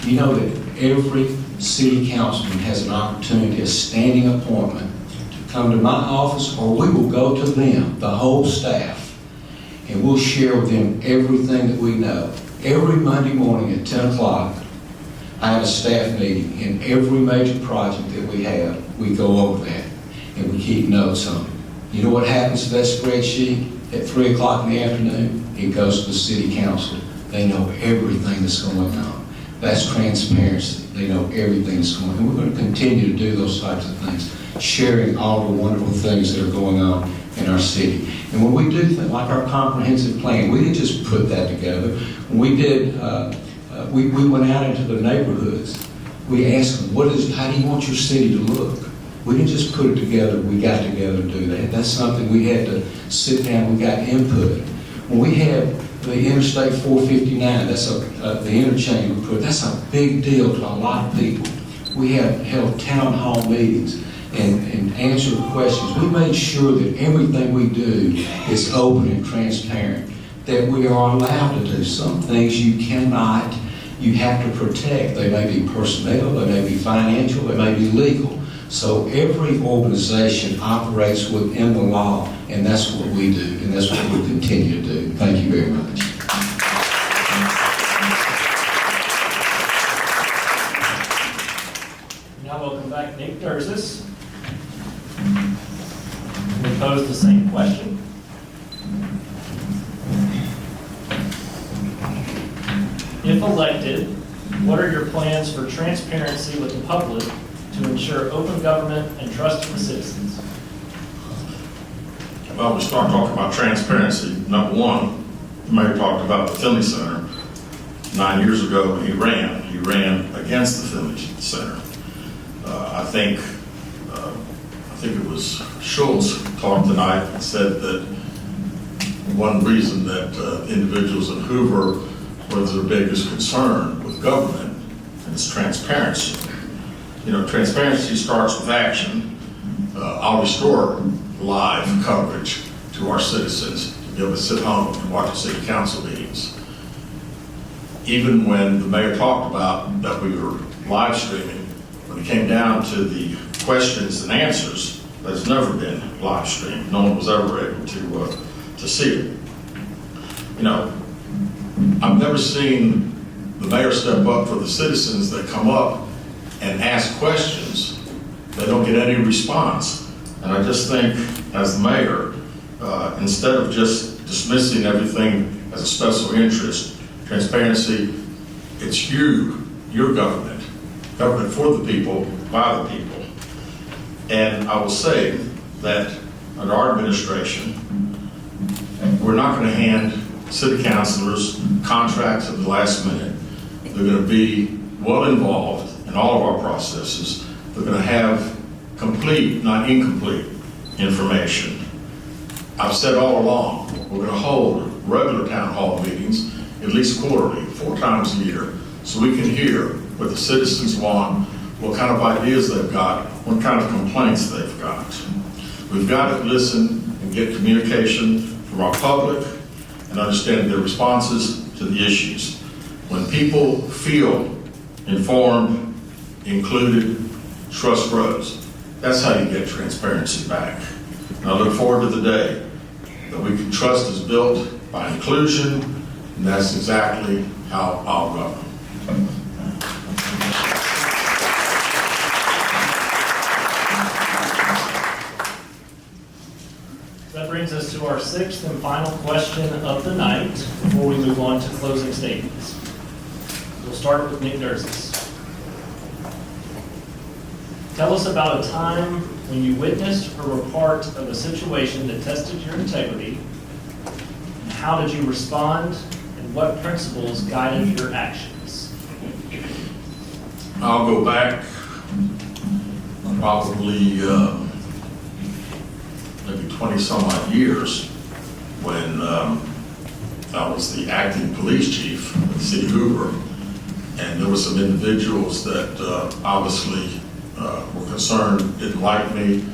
You know that every city councilman has an opportunity, a standing appointment, to come to my office, or we will go to them, the whole staff, and we'll share with them everything that we know. Every Monday morning at 10 o'clock, I have a staff meeting, and every major project that we have, we go over that, and we keep notes on it. You know what happens to that spreadsheet? At 3 o'clock in the afternoon, it goes to the city council. They know everything that's going on. That's transparency. They know everything that's going on. And we're going to continue to do those types of things, sharing all the wonderful things that are going on in our city. And when we do things like our comprehensive plan, we didn't just put that together. When we did, we went out into the neighborhoods. We asked them, how do you want your city to look? We didn't just put it together, we got together to do that. That's something we had to sit down, we got input. When we had the Interstate 459, that's the interchange we put, that's a big deal to a lot of people. We have held town hall meetings and answered questions. We made sure that everything we do is open and transparent, that we are allowed to do. Some things you cannot, you have to protect. They may be personnel, they may be financial, they may be legal. So every organization operates within the law, and that's what we do, and that's what we'll continue to do. Thank you very much. Now welcome back Nick Durzis. We pose the same question. If elected, what are your plans for transparency with the public to ensure open government and trust of the citizens? Well, we start talking about transparency. Number one, the mayor talked about the Finley Center. 9 years ago when he ran against the Finley Center. I think it was Schultz talked tonight and said that one reason that individuals in Hoover was their biggest concern with government is transparency. You know, transparency starts with action. I'll restore live coverage to our citizens to be able to sit home and watch the city council meetings. Even when the mayor talked about that we were live streaming, when it came down to the questions and answers, that's never been live streamed. No one was ever able to see it. You know, I've never seen the mayor step up for the citizens that come up and ask questions. They don't get any response. And I just think, as the mayor, instead of just dismissing everything as a special interest, transparency, it's your government for the people, by the people. And I will say that under our administration, we're not going to hand city councilors contracts at the last minute. They're going to be well involved in all of our processes. They're going to have complete, not incomplete, information. I've said all along, we're going to hold regular town hall meetings at least quarterly, 4 times a year, so we can hear what the citizens want, what kind of ideas they've got, what kind of complaints they've got. We've got to listen and get communication from our public and understand their responses to the issues. When people feel informed, included, trust grows. That's how you get transparency back. And I look forward to the day that we can trust is built by inclusion, and that's exactly how I'll govern. That brings us to our 6th and final question of the night before we move on to closing statements. We'll start with Nick Durzis. Tell us about a time when you witnessed or were part of a situation that tested your integrity. How did you respond, and what principles guided your actions? I'll go back probably maybe 20 some odd years when I was the acting police chief of the city of Hoover, and there were some individuals that obviously were concerned, didn't like me,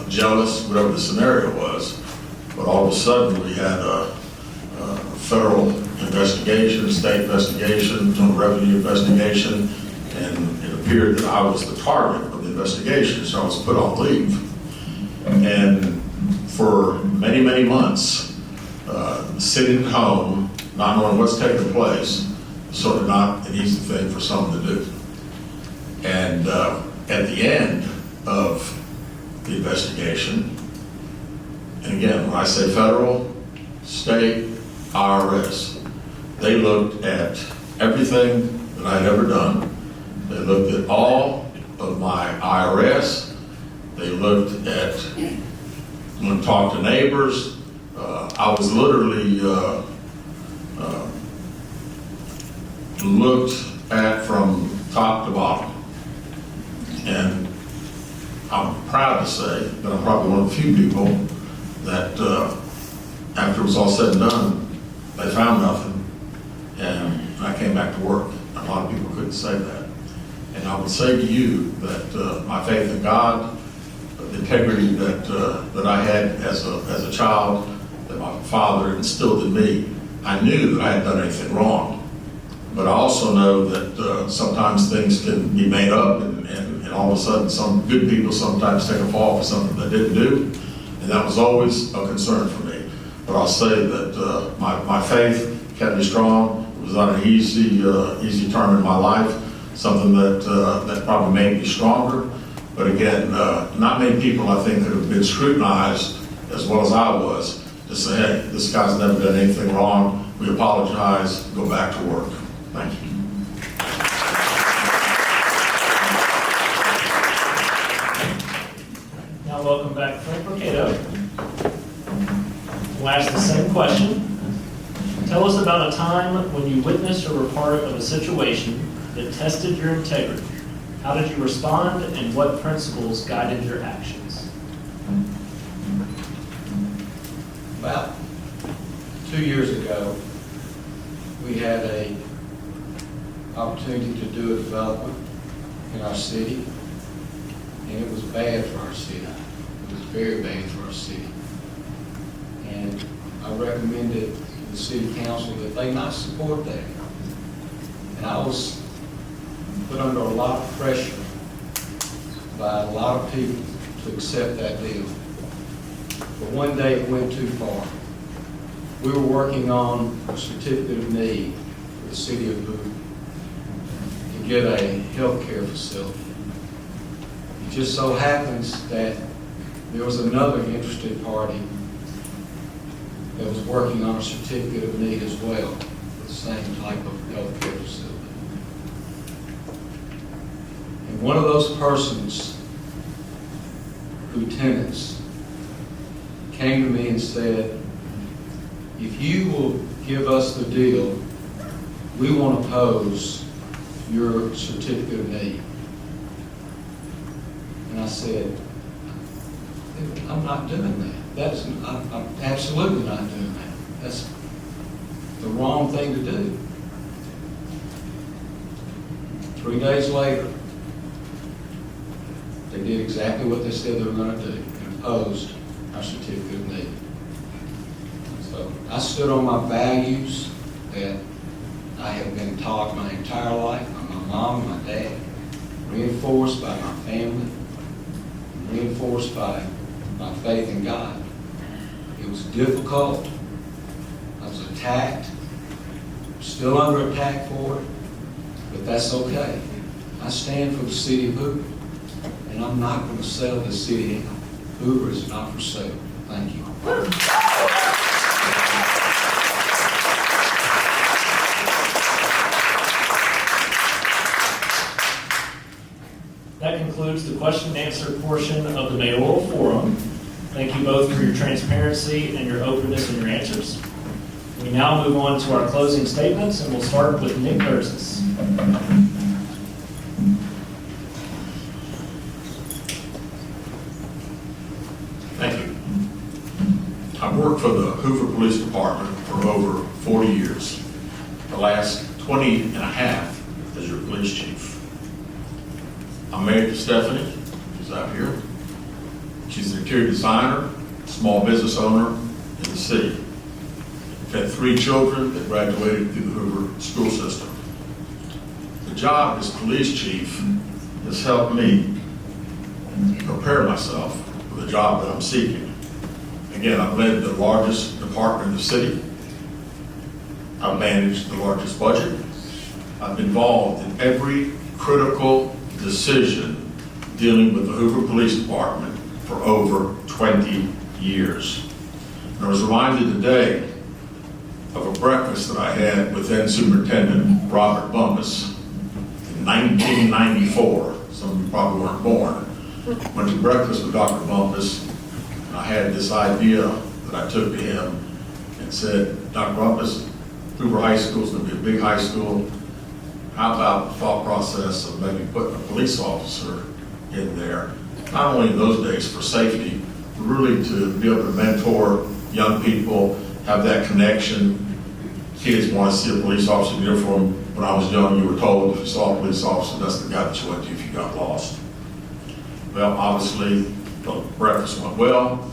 jealous, whatever the scenario was. But all of a sudden we had a federal investigation, state investigation, revenue investigation, and it appeared that I was the target of the investigation, so I was put on leave. And for many, many months, sitting at home, not knowing what's taking place, sort of not an easy thing for someone to do. And at the end of the investigation, and again, when I say federal, state, IRS, they looked at everything that I'd ever done. They looked at all of my IRS. They looked at, when I talked to neighbors, I was literally looked at from top to bottom. And I'm proud to say that I'm probably one of the few people that after it was all said and done, they found nothing, and I came back to work. A lot of people couldn't say that. And I would say to you that my faith in God, the integrity that I had as a child, that my father instilled in me, I knew that I hadn't done anything wrong. But I also know that sometimes things can be made up, and all of a sudden some good people sometimes take a fall for something they didn't do. And that was always a concern for me. But I'll say that my faith kept me strong. It was not an easy term in my life, something that probably made me stronger. But again, not many people, I think, could have been scrutinized as well as I was to say, hey, this guy's never done anything wrong. We apologize, go back to work. Thank you. Now welcome back Frank Mercado. We'll ask the same question. Tell us about a time when you witnessed or were part of a situation that tested your integrity. How did you respond, and what principles guided your actions? About 2 years ago, we had an opportunity to do a development in our city, and it was bad for our city. It was very bad for our city. And I recommended to the city council that they not support that. And I was put under a lot of pressure by a lot of people to accept that deal. But one day it went too far. We were working on a certificate of need for the city of Hoover to get a health care facility. It just so happens that there was another interested party that was working on a certificate of need as well, for the same type of health care facility. And one of those persons, lieutenants, came to me and said, if you will give us the deal, we want to oppose your certificate of need. And I said, I'm not doing that. I'm absolutely not doing that. That's the wrong thing to do. 3 days later, they did exactly what they said they were going to do, and opposed our certificate of need. So I stood on my values that I have been taught my entire life by my mom and my dad, reinforced by my family, reinforced by my faith in God. It was difficult. I was attacked. I'm still under attack for it, but that's okay. I stand for the city of Hoover, and I'm not going to sell the city. Hoover is not for sale. Thank you. That concludes the question and answer portion of the mayoral forum. Thank you both for your transparency and your openness in your answers. We now move on to our closing statements, and we'll start with Nick Nurses. Thank you. I've worked for the Hoover Police Department for over 40 years, the last 20 and a half as your police chief. I'm married to Stephanie, she's out here. She's an interior designer, small business owner in the city. We've had 3 children that graduated through the Hoover school system. The job as police chief has helped me prepare myself for the job that I'm seeking. Again, I've led the largest department in the city. I've managed the largest budget. I've been involved in every critical decision dealing with the Hoover Police Department for over 20 years. And I was reminded today of a breakfast that I had with then Superintendent Robert Bumpus in 1994. Some of you probably weren't born. Went to breakfast with Dr. Bumpus, and I had this idea that I took to him and said, Dr. Bumpus, Hoover High School is going to be a big high school. How about the thought process of maybe putting a police officer in there not only in those days for safety, but really to be able to mentor young people, have that connection. Kids want to see a police officer in uniform. When I was young, you were told if you saw a police officer, that's the guy that you went to if you got lost. Well, obviously, the breakfast went well.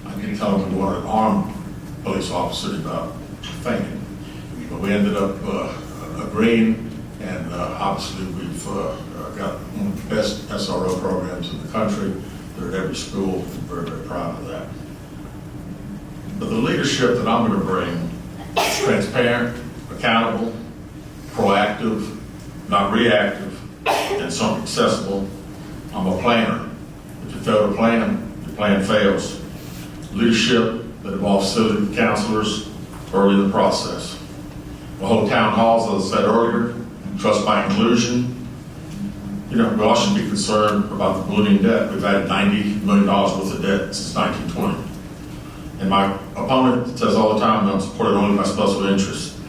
I didn't tell him we wanted an armed police officer about fainting. But we ended up agreeing, and obviously we've got one of the best SRO programs in the country. They're at every school. We're very, very proud of that. But the leadership that I'm going to bring is transparent, accountable, proactive, not reactive, and something accessible. I'm a planner. If you fail to plan, your plan fails. Leadership that involves city councilors early in the process. We'll hold town halls, as I said earlier, trust by inclusion. You know, we all should be concerned about the ballooning debt. We've had $90 million worth of debt since 1920. And my opponent says all the time, I'm supported only by special interests.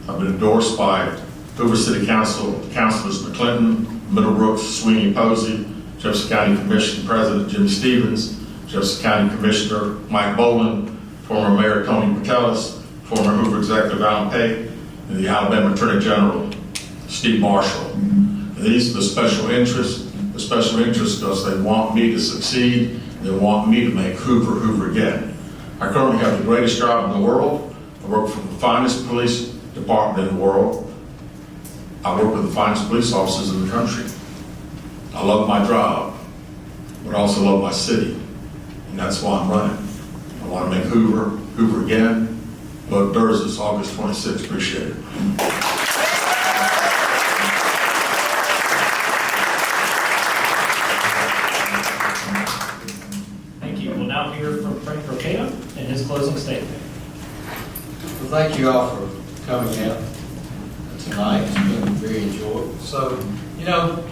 I've been endorsed by Hoover City Council, Councilors McClinton, Middlebrooks, Sweeney Posey, Jefferson County Commission President Jimmy Stevens, Jefferson County Commissioner Mike Boland, former Mayor Tony McKellis, former Hoover Executive Alan Pate, and the Alabama Attorney General Steve Marshall. And these are the special interests. The special interests because they want me to succeed. They want me to make Hoover Hoover again. I currently have the greatest job in the world. I work for the finest police department in the world. I work with the finest police officers in the country. I love my job, but I also love my city, and that's why I'm running. I want to make Hoover Hoover again. Vote Thursday, August 26th. Appreciate it. Thank you. We'll now hear from Frank Rocado and his closing statement. Well, thank you all for coming out tonight. It's been very enjoyable. So, you know,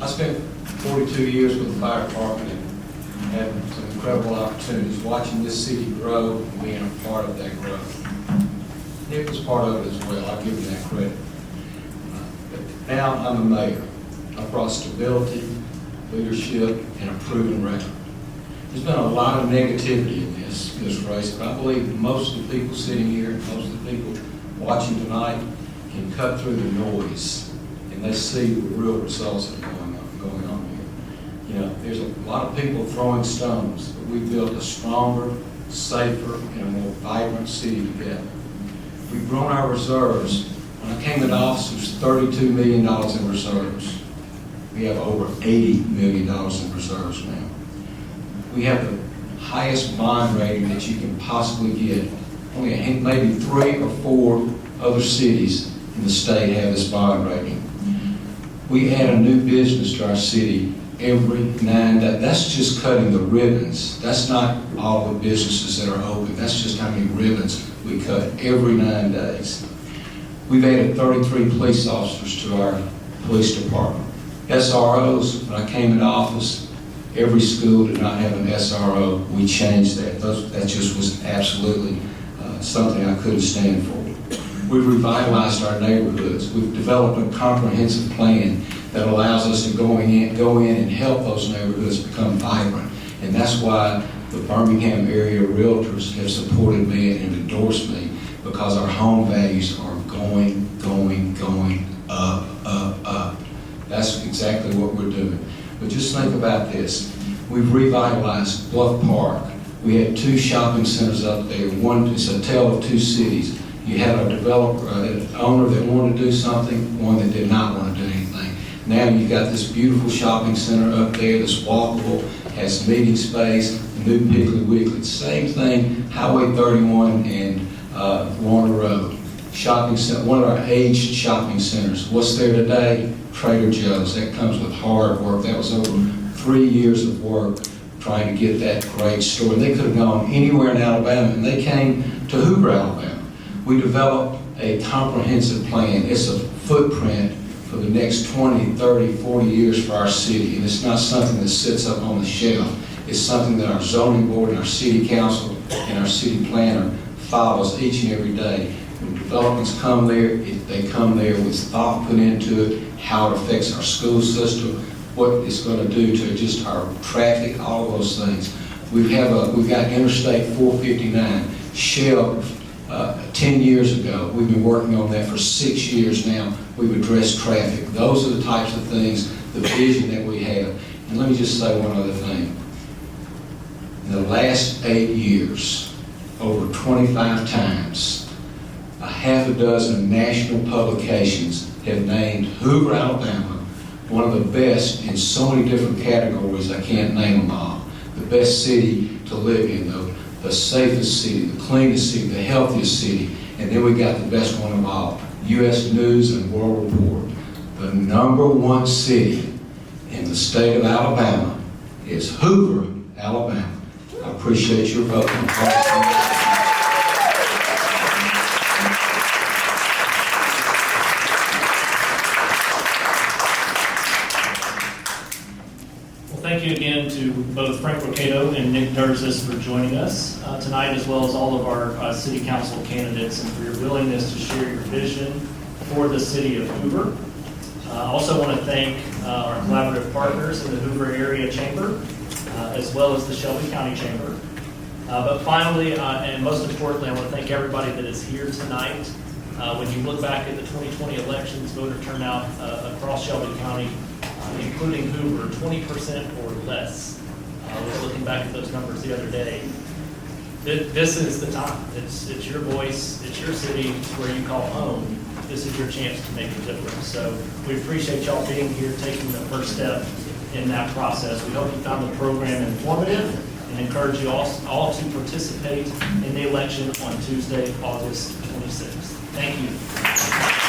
I spent 42 years with the fire department and had some incredible opportunities watching this city grow and being a part of that growth. Nick was part of it as well. I'll give you that credit. But now I'm a mayor. I've brought stability, leadership, and a proven record. There's been a lot of negativity in this race, but I believe most of the people sitting here and most of the people watching tonight can cut through the noise and they see the real results that are going on here. You know, there's a lot of people throwing stones, but we built a stronger, safer, and a more vibrant city together. We've grown our reserves. When I came into office, it was $32 million in reserves. We have over $80 million in reserves now. We have the highest bond rating that you can possibly get. Only maybe 3 or 4 other cities in the state have this bond rating. We add a new business to our city every 9 days. That's just cutting the ribbons. That's not all the businesses that are open. That's just how many ribbons we cut every 9 days. We've added 33 police officers to our police department. SROs, when I came into office, every school did not have an SRO. We changed that. That just was absolutely something I couldn't stand for. We've revitalized our neighborhoods. We've developed a comprehensive plan that allows us to go in and help those neighborhoods become vibrant. And that's why the Birmingham area realtors have supported me and endorsed me, because our home values are going up. That's exactly what we're doing. But just think about this. We've revitalized Bluff Park. We had 2 shopping centers up there. One is a tale of 2 cities. You had a developer, an owner that wanted to do something, one that did not want to do anything. Now you've got this beautiful shopping center up there that's walkable, has meeting space, a new Piggly Wiggly. Same thing, Highway 31 and Warner Road. Shopping center, one of our aged shopping centers. What's there today? Trader Joe's. That comes with hard work. That was over 3 years of work trying to get that great store. They could have gone anywhere in Alabama, and they came to Hoover, Alabama. We developed a comprehensive plan. It's a footprint for the next 20, 30, 40 years for our city, and it's not something that sits up on the shelf. It's something that our zoning board and our city council and our city planner follows each and every day. When developments come there, they come there with thought put into it, how it affects our school system, what it's going to do to just our traffic, all of those things. We've got Interstate 459, Shelby, 10 years ago. We've been working on that for 6 years now. We've addressed traffic. Those are the types of things, the vision that we have. And let me just say one other thing. In the last 8 years, over 25 times, a half a dozen national publications have named Hoover, Alabama, one of the best in so many different categories, I can't name them all. The best city to live in, the safest city, the cleanest city, the healthiest city, and then we got the best one of all, U.S. News and World Report. The #1 city in the state of Alabama is Hoover, Alabama. I appreciate your vote. Thank you again to both Frank Rocato and Nick Durzis for joining us tonight, as well as all of our city council candidates, and for your willingness to share your vision for the city of Hoover. I also want to thank our collaborative partners in the Hoover Area Chamber, as well as the Shelby County Chamber. But finally, and most importantly, I want to thank everybody that is here tonight. When you look back at the 2020 elections, voter turnout across Shelby County, including Hoover, 20% or less. I was looking back at those numbers the other day. This is the time. It's your voice, it's your city, it's where you call home. This is your chance to make a difference. So we appreciate y'all being here, taking the first step in that process. We hope you found the program informative and encourage you all to participate in the election on Tuesday, August 26th. Thank you.